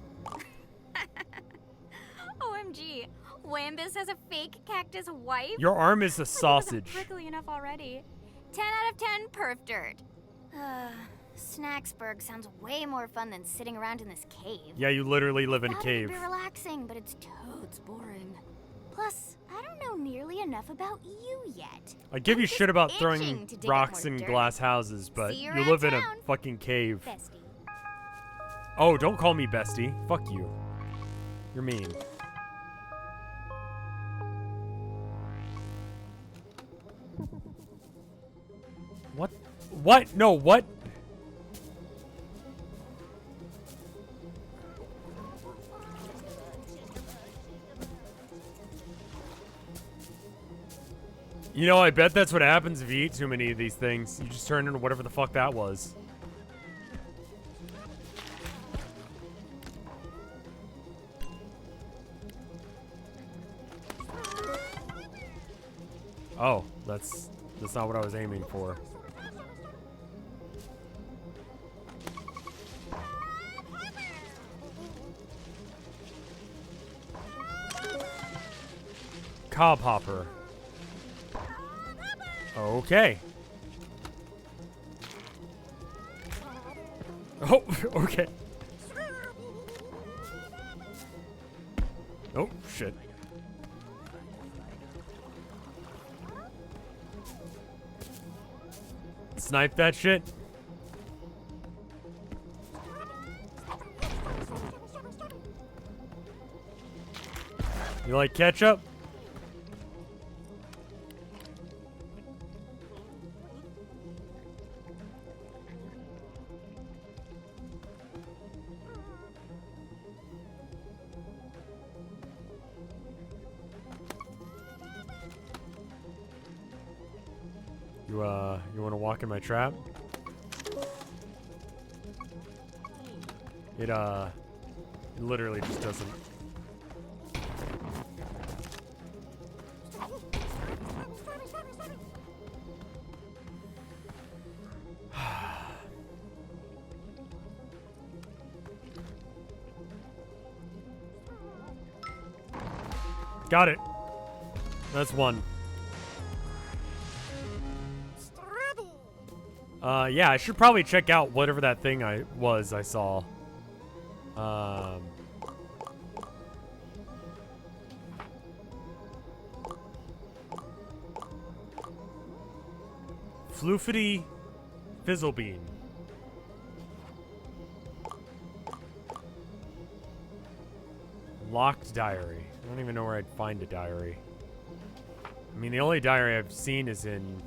[SPEAKER 6] OMG. Wambus has a fake cactus wife?
[SPEAKER 1] Your arm is a
[SPEAKER 6] Look at that
[SPEAKER 1] sausage.
[SPEAKER 6] prickly enough already. 10 out of 10 perf dirt. Snacksburg sounds way more fun than sitting around in this cave.
[SPEAKER 1] Yeah, you literally live in a
[SPEAKER 6] Thought
[SPEAKER 1] cave.
[SPEAKER 6] it'd be relaxing, but it's totes boring. Plus, I don't know nearly enough about you yet.
[SPEAKER 1] I give you
[SPEAKER 6] I'm
[SPEAKER 1] shit about
[SPEAKER 6] just
[SPEAKER 1] throwing
[SPEAKER 6] itching to dig up
[SPEAKER 1] rocks
[SPEAKER 6] more
[SPEAKER 1] in
[SPEAKER 6] dirt.
[SPEAKER 1] glass houses, but
[SPEAKER 6] See you
[SPEAKER 1] you
[SPEAKER 6] around
[SPEAKER 1] live in a
[SPEAKER 6] town.
[SPEAKER 1] fucking cave.
[SPEAKER 6] Bestie.
[SPEAKER 1] Oh, don't call me bestie. Fuck you. You're mean. What? What? No, what? You know, I bet that's what happens if you eat too many of these things. You just turn into whatever the fuck that was. Oh, that's not what I was aiming for. Cob hopper. Okay. Oh, okay. Oh, shit. Snipe that shit. You like ketchup? You want to walk in my trap? It literally just doesn't. Got it. That's one. Yeah, I should probably check out whatever that thing I saw. Floofity Fizzlebean. Locked diary. I don't even know where I'd find a diary. I mean, the only diary I've seen is in...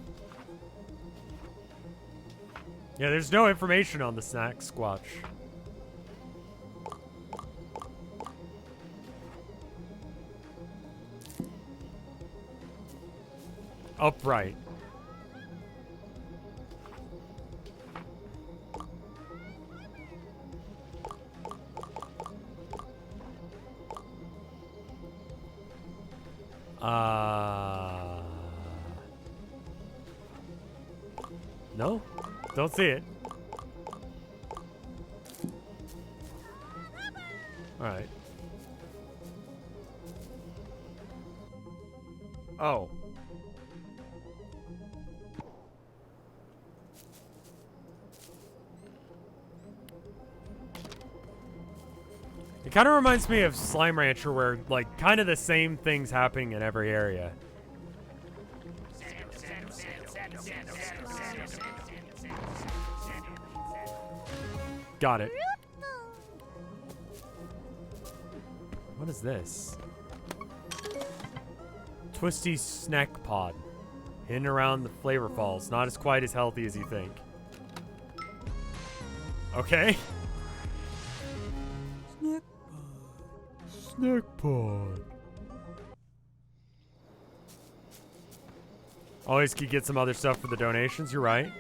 [SPEAKER 1] Yeah, there's no information on the snack squatch. Upright. No? Don't see it. Alright. Oh. It kind of reminds me of Slime Rancher, where, like, kind of the same things happening in every area. Got it. What is this? Twisty snack pod. Hidden around the flavor falls. Not as quite as healthy as you think. Okay. Snack pod. Always could get some other stuff for the donations, you're right.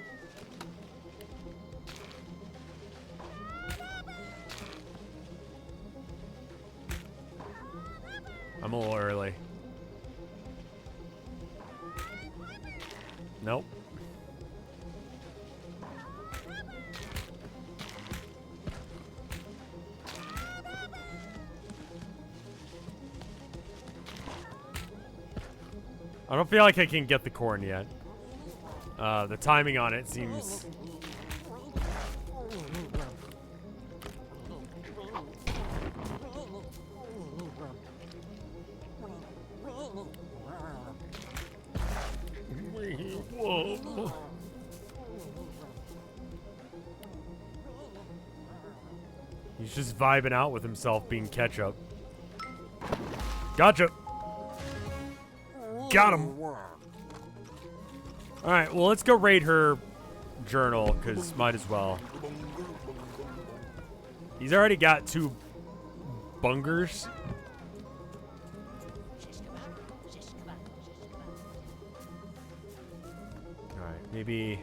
[SPEAKER 1] I'm a little early. Nope. I don't feel like I can get the corn yet. The timing on it seems... Whoa. He's just vibing out with himself being ketchup. Gotcha. Got him. Alright, well, let's go raid her journal, because might as well. He's already got 2 bungers. Alright, maybe...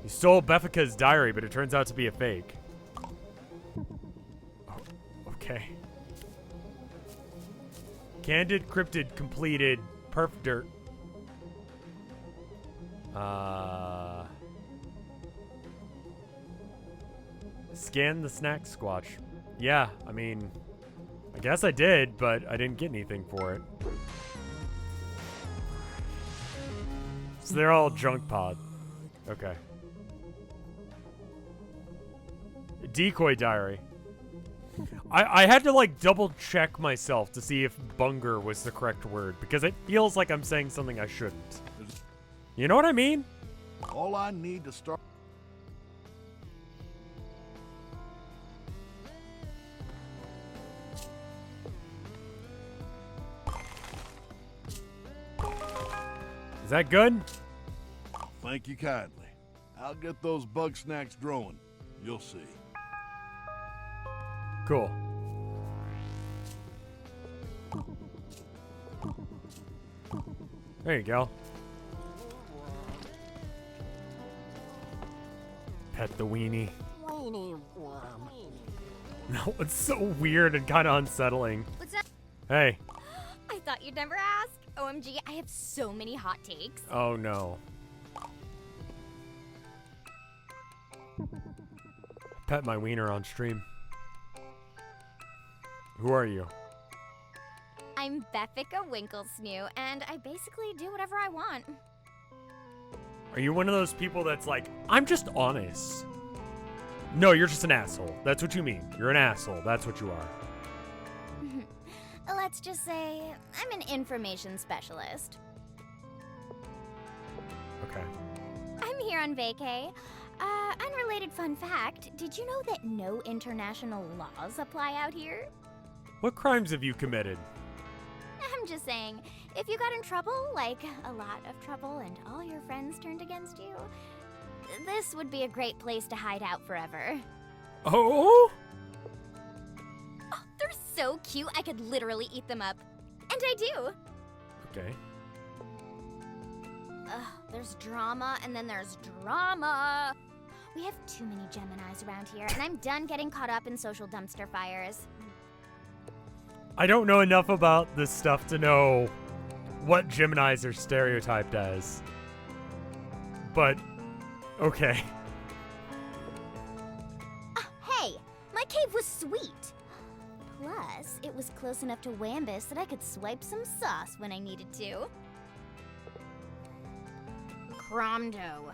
[SPEAKER 1] He stole Beffica's diary, but it turns out to be a fake. Oh, okay. Candid, cryptid, completed, perf dirt. Scan the snack squatch. Yeah, I mean, I guess I did, but I didn't get anything for it. So they're all junk pod. Okay. Decoy diary. I had to, like, double check myself to see if bunger was the correct word, because it feels like I'm saying something I shouldn't. You know what I mean?
[SPEAKER 5] All I need to start...
[SPEAKER 1] Is that good?
[SPEAKER 5] Thank you kindly. I'll get those Bugsnax growing. You'll see.
[SPEAKER 1] Cool. There you go. Pet the weenie. No, it's so weird and kind of unsettling.
[SPEAKER 6] What's up?
[SPEAKER 1] Hey.
[SPEAKER 6] I thought you'd never ask. OMG, I have so many hot takes.
[SPEAKER 1] Oh no. Pet my wiener on stream. Who are you?
[SPEAKER 6] I'm Beffica Winklesnoo, and I basically do whatever I want.
[SPEAKER 1] Are you one of those people that's like, I'm just honest? No, you're just an asshole. That's what you mean. You're an asshole. That's what you are.
[SPEAKER 6] Let's just say I'm an information specialist.
[SPEAKER 1] Okay.
[SPEAKER 6] I'm here on vacay. Unrelated fun fact, did you know that no international laws apply out here?
[SPEAKER 1] What crimes have you committed?
[SPEAKER 6] I'm just saying, if you got in trouble, like a lot of trouble, and all your friends turned against you, this would be a great place to hide out forever.
[SPEAKER 1] Oh?
[SPEAKER 6] Oh, they're so cute, I could literally eat them up. And I do.
[SPEAKER 1] Okay.
[SPEAKER 6] Ugh, there's drama, and then there's drama. We have too many Geminis around here, and I'm done getting caught up in social dumpster fires.
[SPEAKER 1] I don't know enough about this stuff to know what Geminis are stereotyped as. But, okay.
[SPEAKER 6] Hey, my cave was sweet. Plus, it was close enough to Wambus that I could swipe some sauce when I needed to. Cromdo.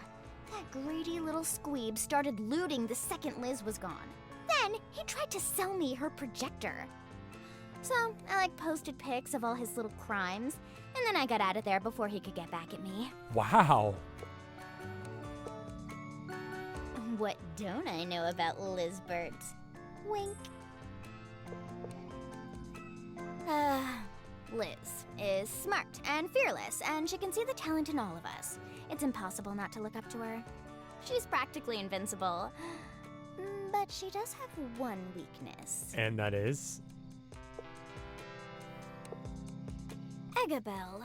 [SPEAKER 6] That greedy little squeeb started looting the second Liz was gone. Then, he tried to sell me her projector. So, I posted pics of all his little crimes, and then I got out of there before he could get back at me.
[SPEAKER 1] Wow.
[SPEAKER 6] What don't I know about Lizbert? Wink. Liz is smart and fearless, and she can see the talent in all of us. It's impossible not to look up to her. She's practically invincible, but she does have one weakness.
[SPEAKER 1] And that is?
[SPEAKER 6] Eggabell.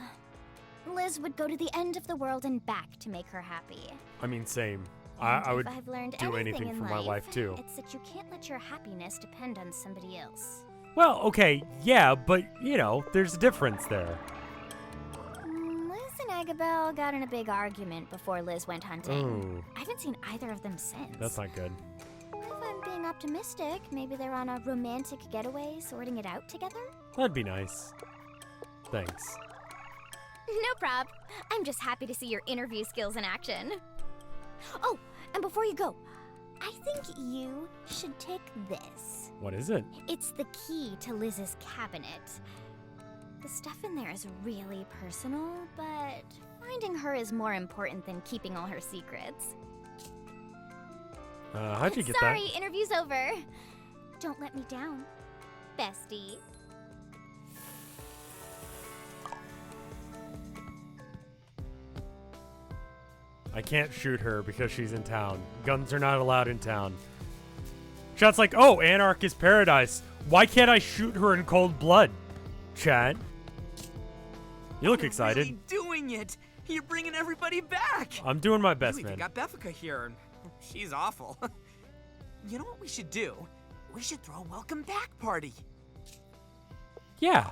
[SPEAKER 6] Liz would go to the end of the world and back to make her happy.
[SPEAKER 1] I mean, same.
[SPEAKER 6] And
[SPEAKER 1] I would
[SPEAKER 6] if I've learned
[SPEAKER 1] do anything
[SPEAKER 6] in
[SPEAKER 1] for my life, too.
[SPEAKER 6] It's that you can't let your happiness depend on somebody else.
[SPEAKER 1] Well, okay, yeah, but, you know, there's a difference there.
[SPEAKER 6] Liz and Eggabell got in a big argument before Liz went hunting.
[SPEAKER 1] Ooh.
[SPEAKER 6] I haven't seen either of them since.
[SPEAKER 1] That's not good.
[SPEAKER 6] If I'm being optimistic, maybe they're on a romantic getaway sorting it out together?
[SPEAKER 1] That'd be nice. Thanks.
[SPEAKER 6] No prob. I'm just happy to see your interview skills in action. Oh, and before you go, I think you should take this.
[SPEAKER 1] What is it?
[SPEAKER 6] It's the key to Liz's cabinet. The stuff in there is really personal, but finding her is more important than keeping all her secrets.
[SPEAKER 1] How'd you get that?
[SPEAKER 6] Sorry, interview's over. Don't let me down, bestie.
[SPEAKER 1] I can't shoot her because she's in town. Guns are not allowed in town. Chat's like, oh, Anarchist Paradise. Why can't I shoot her in cold blood? Chat. You look excited.
[SPEAKER 4] Really doing it. You're bringing everybody back.
[SPEAKER 1] I'm doing my best,
[SPEAKER 4] You even
[SPEAKER 1] man.
[SPEAKER 4] got Beffica here. She's awful. You know what we should do? We should throw a welcome back party.
[SPEAKER 1] Yeah.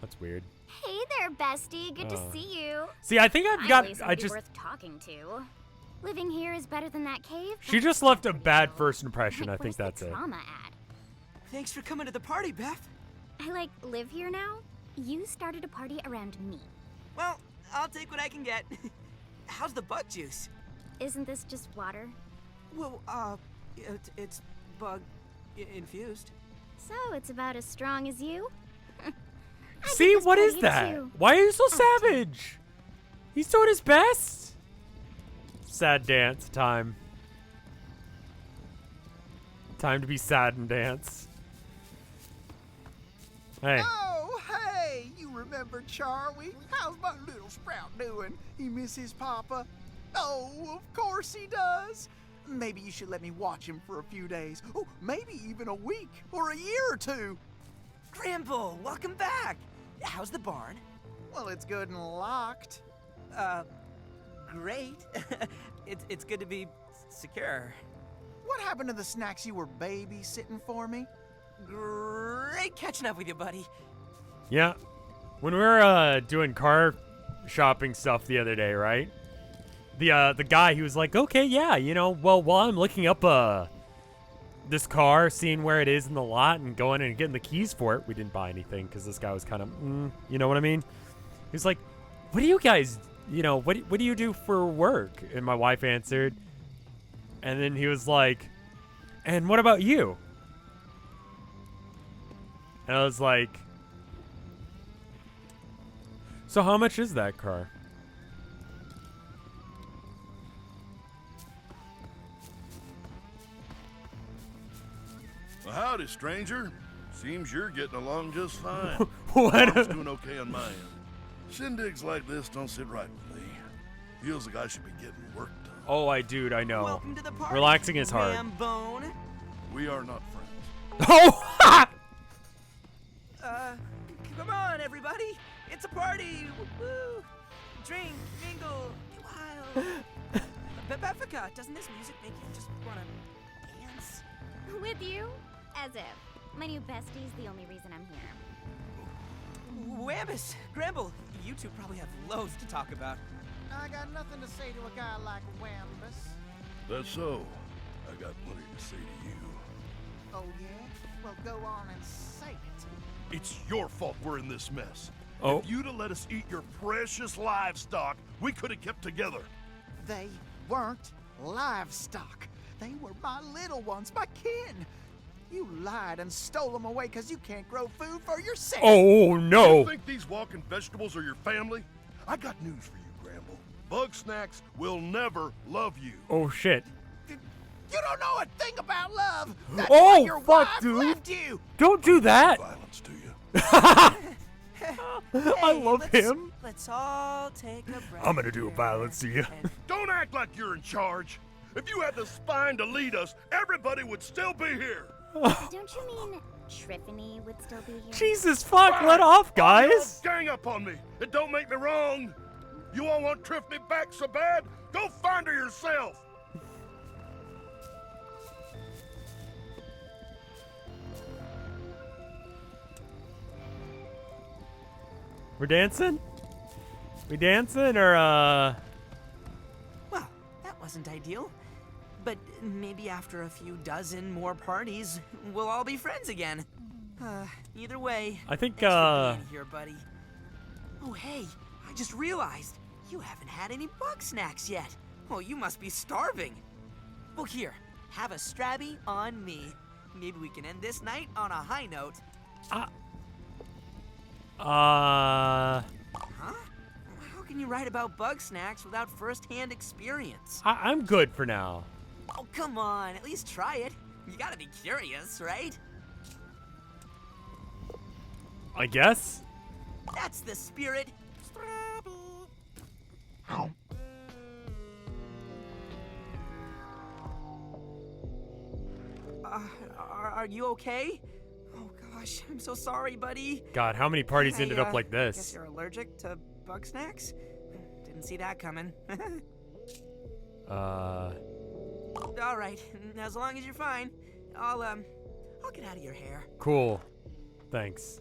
[SPEAKER 1] That's weird.
[SPEAKER 6] Hey there, bestie. Good to see you.
[SPEAKER 1] See, I think I've got.
[SPEAKER 6] I just worth talking to. Living here is better than that cave.
[SPEAKER 1] She just left a bad first impression. I think that's it.
[SPEAKER 6] Trauma ad.
[SPEAKER 4] Thanks for coming to the party, Beth.
[SPEAKER 6] I live here now. You started a party around me.
[SPEAKER 4] Well, I'll take what I can get. How's the bug juice?
[SPEAKER 6] Isn't this just water?
[SPEAKER 4] Well, it's bug infused.
[SPEAKER 6] So it's about as strong as you?
[SPEAKER 1] See, what is that? Why are you so savage? He's doing his best. Sad dance time. Time to be sad and dance. Hey.
[SPEAKER 9] Oh, hey! You remember Charlie? How's my little Sprout doing? He miss his papa? Oh, of course he does. Maybe you should let me watch him for a few days. Oh, maybe even a week or a year or two.
[SPEAKER 4] Gramble, welcome back. How's the barn?
[SPEAKER 9] Well, it's good and locked.
[SPEAKER 4] Great. It's good to be secure.
[SPEAKER 9] What happened to the snacks you were babysitting for me?
[SPEAKER 4] Great catching up with you, buddy.
[SPEAKER 1] Yeah. When we were doing car shopping stuff the other day, right? The guy, he was like, okay, yeah, you know, well, while I'm looking up this car, seeing where it is in the lot and going and getting the keys for it, we didn't buy anything because this guy was kind of, you know what I mean? He was like, what do you guys, you know, what do you do for work? And my wife answered, and then he was like, and what about you? And I was like, so how much is that car?
[SPEAKER 5] Well, howdy, stranger. Seems you're getting along just fine.
[SPEAKER 1] What?
[SPEAKER 5] I'm doing okay on my end. Shindigs like this don't sit right with me. Feels like I should be getting work done.
[SPEAKER 1] Oh, I know.
[SPEAKER 4] Welcome to the party.
[SPEAKER 1] Relaxing is hard.
[SPEAKER 4] Rambone.
[SPEAKER 5] We are not friends.
[SPEAKER 1] Oh!
[SPEAKER 4] Come on, everybody. It's a party. Woo! Drink, mingle, be wild. Beffica, doesn't this music make you just want to dance?
[SPEAKER 6] With you? As if. My new bestie's the only reason I'm here.
[SPEAKER 4] Wambus, Gramble, you two probably have loads to talk about.
[SPEAKER 9] I got nothing to say to a guy like Wambus.
[SPEAKER 5] That's so. I got plenty to say to you.
[SPEAKER 9] Oh, yeah? Well, go on and say it.
[SPEAKER 5] It's your fault we're in this mess.
[SPEAKER 1] Oh.
[SPEAKER 5] If you'd have let us eat your precious livestock, we could have kept together.
[SPEAKER 9] They weren't livestock. They were my little ones, my kin. You lied and stole them away because you can't grow food for yourself.
[SPEAKER 1] Oh, no.
[SPEAKER 5] You think these walking vegetables are your family? I got news for you, Gramble. Bugsnax will never love you.
[SPEAKER 1] Oh, shit.
[SPEAKER 9] You don't know a thing about love. That's
[SPEAKER 1] Oh,
[SPEAKER 9] why your
[SPEAKER 1] fuck,
[SPEAKER 9] wife
[SPEAKER 1] dude.
[SPEAKER 9] left you.
[SPEAKER 1] Don't do that.
[SPEAKER 5] Violence to you.
[SPEAKER 1] I love him.
[SPEAKER 4] Let's all take a breath.
[SPEAKER 1] I'm gonna do
[SPEAKER 4] here
[SPEAKER 1] violence to you.
[SPEAKER 4] and-
[SPEAKER 5] Don't act like you're in charge. If you had the spine to lead us, everybody would still be here.
[SPEAKER 6] Don't you mean Triffany would still be here?
[SPEAKER 1] Jesus fuck, let off, guys.
[SPEAKER 5] Gang up on me. It don't make me wrong. You all want Tiffany back so bad? Go find her yourself.
[SPEAKER 1] We're dancing? We dancing or
[SPEAKER 4] Well, that wasn't ideal. But maybe after a few dozen more parties, we'll all be friends again. Either way,
[SPEAKER 1] I think
[SPEAKER 4] thanks for being here, buddy. Oh, hey, I just realized you haven't had any bug snacks yet. Oh, you must be starving. Well, here, have a Strabby on me. Maybe we can end this night on a high note. Huh? How can you write about bug snacks without first-hand experience?
[SPEAKER 1] I'm good for now.
[SPEAKER 4] Oh, come on, at least try it. You gotta be curious, right?
[SPEAKER 1] I guess.
[SPEAKER 4] That's the spirit. Are you okay? Oh gosh, I'm so sorry, buddy.
[SPEAKER 1] God, how many parties ended up like
[SPEAKER 4] Guess
[SPEAKER 1] this?
[SPEAKER 4] you're allergic to bug snacks? Didn't see that coming. All right, as long as you're fine, I'll get out of your hair.
[SPEAKER 1] Cool. Thanks.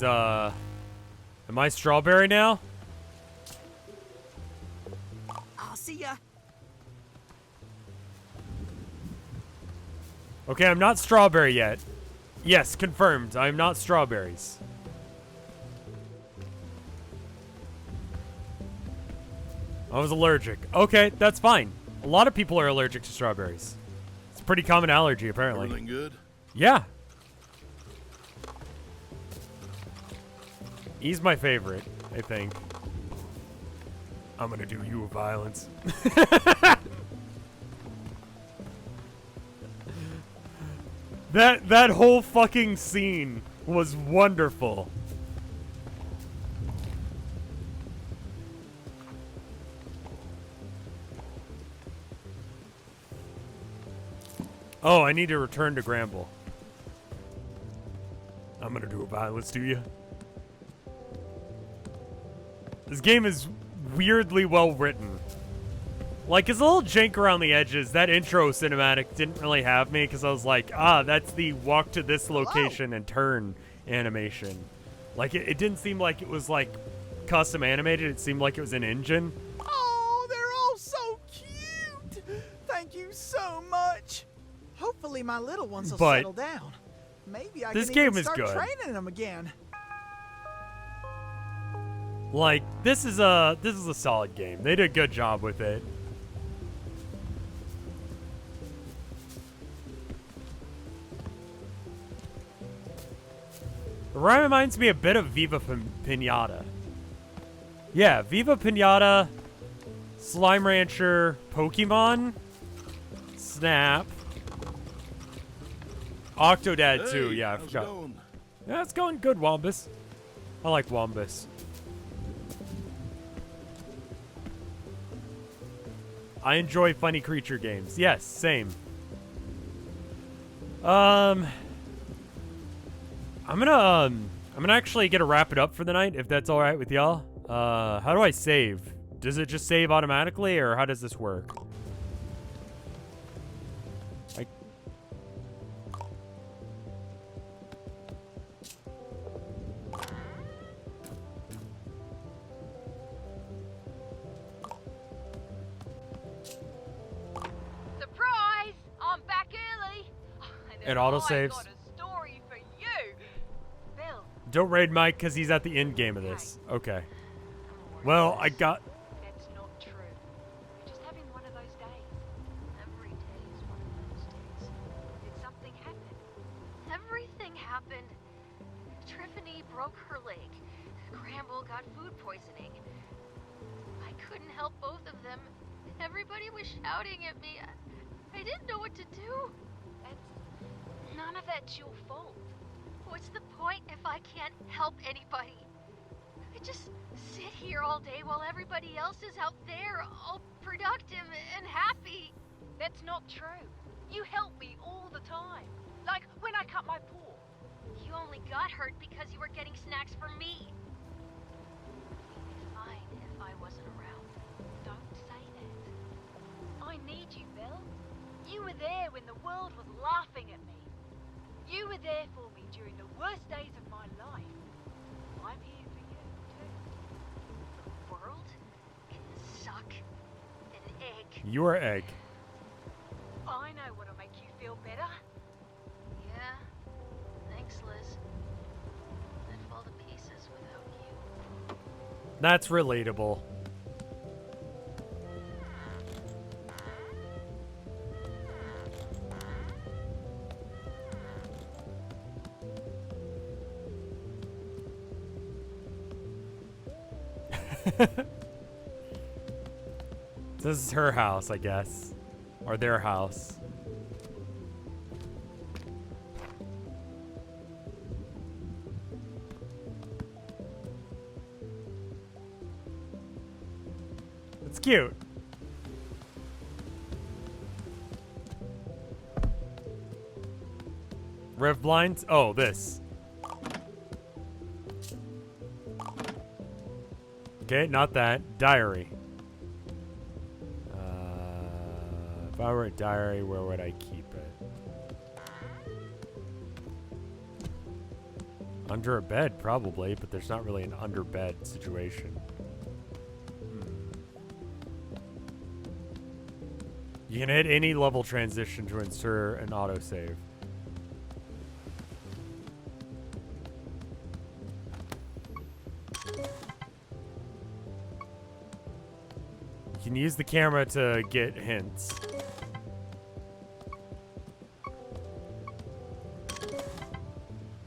[SPEAKER 1] Am I strawberry now?
[SPEAKER 4] I'll see ya.
[SPEAKER 1] Okay, I'm not strawberry yet. Yes, confirmed. I'm not strawberries. I was allergic. Okay, that's fine. A lot of people are allergic to strawberries. It's a pretty common allergy, apparently.
[SPEAKER 5] Everything good?
[SPEAKER 1] Yeah. He's my favorite, I think. I'm gonna do you a violence. That whole fucking scene was wonderful. Oh, I need to return to Gramble. I'm gonna do a violence to you. This game is weirdly well written. Like, it's a little jank around the edges. That intro cinematic didn't really have me because I was like, that's the walk to this location and turn animation. Like, it didn't seem like it was, like, custom animated. It seemed like it was an engine.
[SPEAKER 9] Oh, they're all so cute. Thank you so much. Hopefully my little ones will settle down. Maybe I
[SPEAKER 1] this
[SPEAKER 9] can
[SPEAKER 1] game
[SPEAKER 9] even
[SPEAKER 1] is
[SPEAKER 9] start
[SPEAKER 1] good.
[SPEAKER 9] training them again.
[SPEAKER 1] Like, this is a solid game. They did a good job with it. The rhyme reminds me a bit of Viva Pinata. Yeah, Viva Pinata, Slime Rancher, Pokemon, Snap, Octodad too. Yeah, I forgot. Yeah, it's going good, Wombus. I like Wombus. I enjoy funny creature games. Yes, same. I'm gonna actually get to wrap it up for the night, if that's all right with y'all. How do I save? Does it just save automatically, or how does this work?
[SPEAKER 2] Surprise! I'm back early.
[SPEAKER 1] It autosaves.
[SPEAKER 2] I got a story for you. Bill.
[SPEAKER 1] Don't raid Mike because he's at the end game of this. Okay. Well, I got.
[SPEAKER 2] That's not true. You're just having one of those days. Every day is one of those days. Did something happen? Everything happened. Triffany broke her leg. Gramble got food poisoning. I couldn't help both of them. Everybody was shouting at me. I didn't know what to do. None of that's your fault. What's the point if I can't help anybody? I just sit here all day while everybody else is out there, all productive and happy. That's not true. You help me all the time. Like when I cut my paw. You only got hurt because you were getting snacks for me. It'd be fine if I wasn't around. Don't say that. I need you, Bill. You were there when the world was laughing at me. You were there for me during the worst days of my life. I'm here for you, too. The world can suck an egg.
[SPEAKER 1] You are egg.
[SPEAKER 2] I know what'll make you feel better. Yeah. Thanks, Liz. I'd fall to pieces without you.
[SPEAKER 1] That's relatable. This is her house, I guess. Or their house. It's cute. Rev blinds? Oh, this. Okay, not that. Diary. If I were a diary, where would I keep it? Under a bed, probably, but there's not really an under bed situation. You can hit any level transition to insert an autosave. You can use the camera to get hints.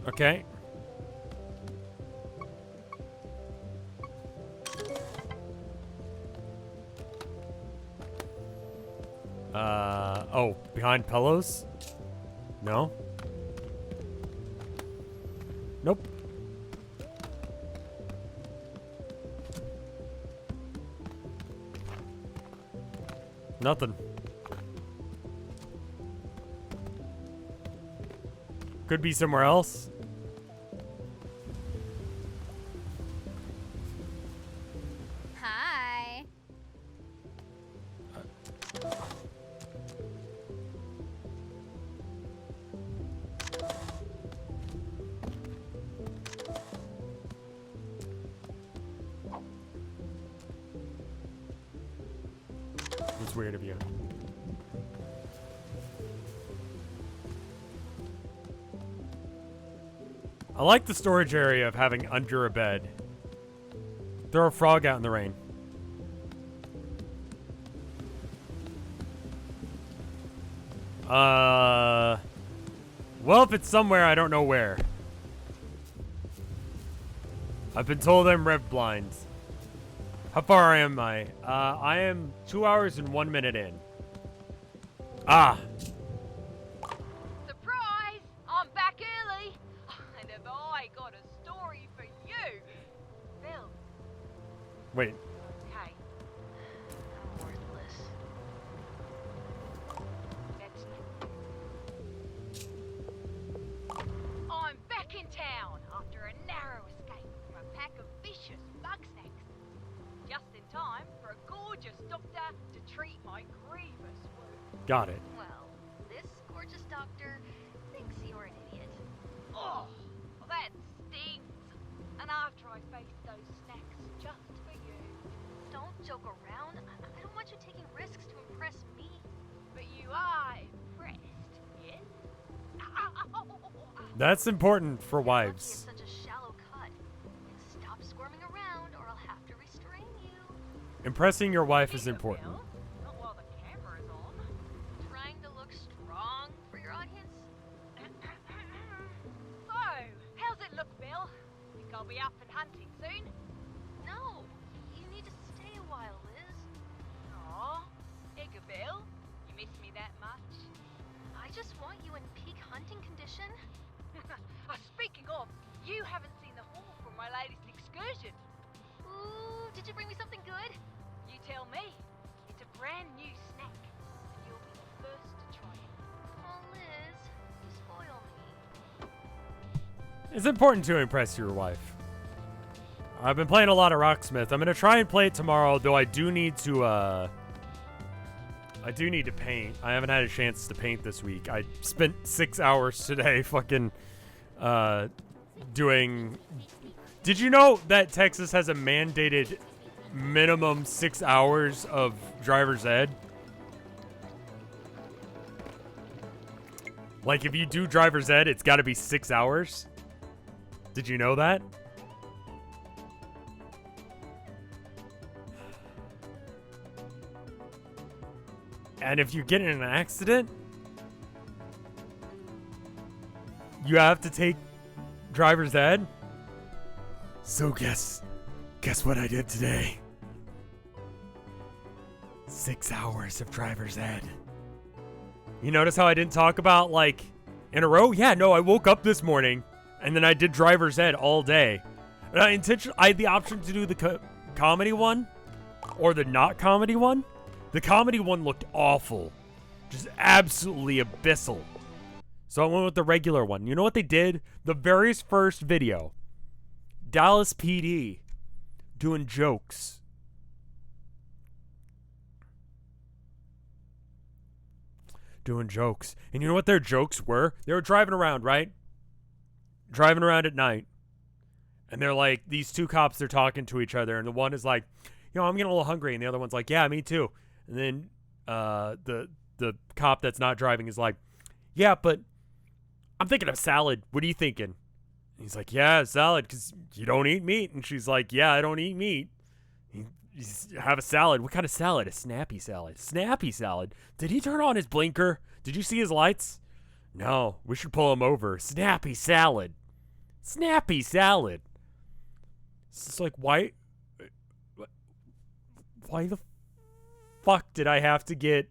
[SPEAKER 1] Okay. Oh, behind pillows? No? Nope. Nothing. Could be somewhere else.
[SPEAKER 6] Hi.
[SPEAKER 1] It's weird of you. I like the storage area of having under a bed. Throw a frog out in the rain. Well, if it's somewhere, I don't know where. I've been told I'm rev blind. How far am I? I am 2 hours and 1 minute in. Ah.
[SPEAKER 2] Surprise! I'm back early. And have I got a story for you? Bill.
[SPEAKER 1] Wait.
[SPEAKER 2] Hey. I'm worthless. I'm back in town after a narrow escape from a pack of vicious Bugsnax. Just in time for a gorgeous doctor to treat my grievous wound.
[SPEAKER 1] Got it.
[SPEAKER 6] Well, this gorgeous doctor thinks you're an idiot.
[SPEAKER 2] Oh, that stings. And after I faced those snacks just for you.
[SPEAKER 6] Don't joke around. I don't want you taking risks to impress me.
[SPEAKER 2] But you are impressed, yes?
[SPEAKER 1] That's important for
[SPEAKER 6] Lucky
[SPEAKER 1] wives.
[SPEAKER 6] it's such a shallow cut. And stop squirming around or I'll have to restrain you.
[SPEAKER 1] Impressing your wife is
[SPEAKER 2] Speak of
[SPEAKER 1] important.
[SPEAKER 2] Bill, not while the camera's on.
[SPEAKER 6] Trying to look strong for your audience?
[SPEAKER 2] So, how's it look, Bill? Think I'll be up and hunting soon?
[SPEAKER 6] No. You need to stay a while, Liz.
[SPEAKER 2] Aw, Egger Bill, you miss me that much?
[SPEAKER 6] I just want you in peak hunting condition.
[SPEAKER 2] Speaking of, you haven't seen the haul from my latest excursion.
[SPEAKER 6] Ooh, did you bring me something good?
[SPEAKER 2] You tell me. It's a brand new snack, and you'll be the first to try it.
[SPEAKER 6] Oh, Liz, you spoil me.
[SPEAKER 1] It's important to impress your wife. I've been playing a lot of Rocksmith. I'm gonna try and play it tomorrow, though I do need to paint. I haven't had a chance to paint this week. I spent 6 hours today fucking doing... Did you know that Texas has a mandated minimum 6 hours of driver's ed? Like, if you do driver's ed, it's got to be 6 hours. Did you know that? And if you get in an accident, you have to take driver's ed. So guess what I did today? 6 hours of driver's ed. You notice how I didn't talk about, like, in a row? Yeah, no, I woke up this morning, and then I did driver's ed all day. And I had the option to do the comedy one, or the not comedy one. The comedy one looked awful. Just absolutely abyssal. So I went with the regular one. You know what they did? The very first video. Dallas PD doing jokes. Doing jokes. And you know what their jokes were? They were driving around, right? Driving around at night. And they're like, these two cops, they're talking to each other. And the one is like, you know, I'm getting a little hungry. And the other one's like, yeah, me too. And then the cop that's not driving is like, yeah, but I'm thinking of salad. What are you thinking? And he's like, yeah, salad, because you don't eat meat. And she's like, yeah, I don't eat meat. You have a salad. What kind of salad? A snappy salad. Snappy salad. Did he turn on his blinker? Did you see his lights? No. We should pull him over. Snappy salad. Snappy salad. It's just like, why the fuck did I have to get...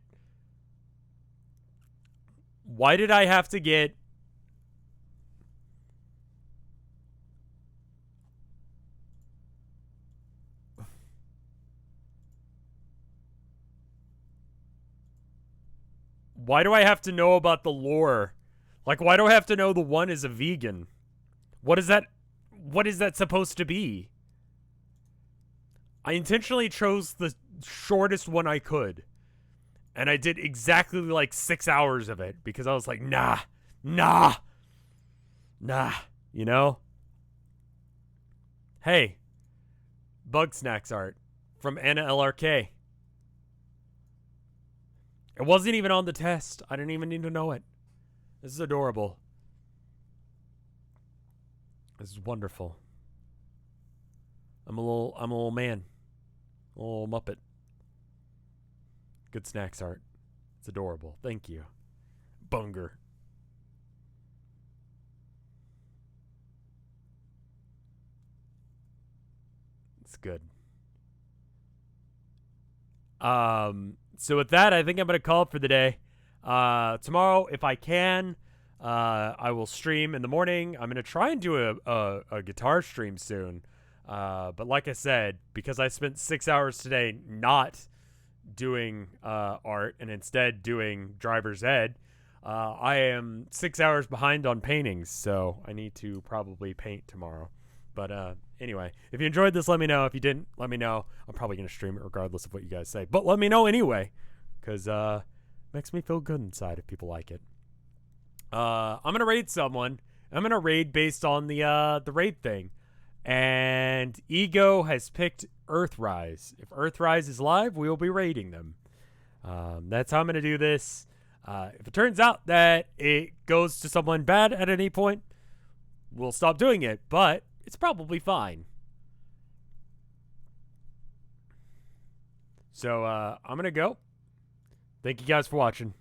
[SPEAKER 1] Why did I have to get... Why do I have to know about the lore? Like, why do I have to know the one is a vegan? What is that supposed to be? I intentionally chose the shortest one I could. And I did exactly like 6 hours of it because I was like, nah, you know? Hey, Bugsnax art from Anna LRK. It wasn't even on the test. I didn't even need to know it. This is adorable. This is wonderful. I'm a little man. A little Muppet. Good snacks art. It's adorable. Thank you. Bunger. It's good. So with that, I think I'm going to call it for the day. Tomorrow, if I can, I will stream in the morning. I'm going to try and do a guitar stream soon. But like I said, because I spent 6 hours today not doing art and instead doing driver's ed, I am 6 hours behind on paintings, so I need to probably paint tomorrow. But anyway, if you enjoyed this, let me know. If you didn't, let me know. I'm probably going to stream it regardless of what you guys say. But let me know anyway, because it makes me feel good inside if people like it. I'm going to raid someone. I'm going to raid based on the raid thing. And Ego has picked Earthrise. If Earthrise is live, we will be raiding them. That's how I'm going to do this. If it turns out that it goes to someone bad at any point, we'll stop doing it. But it's probably fine. So I'm going to go. Thank you guys for watching.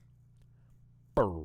[SPEAKER 1] Brr.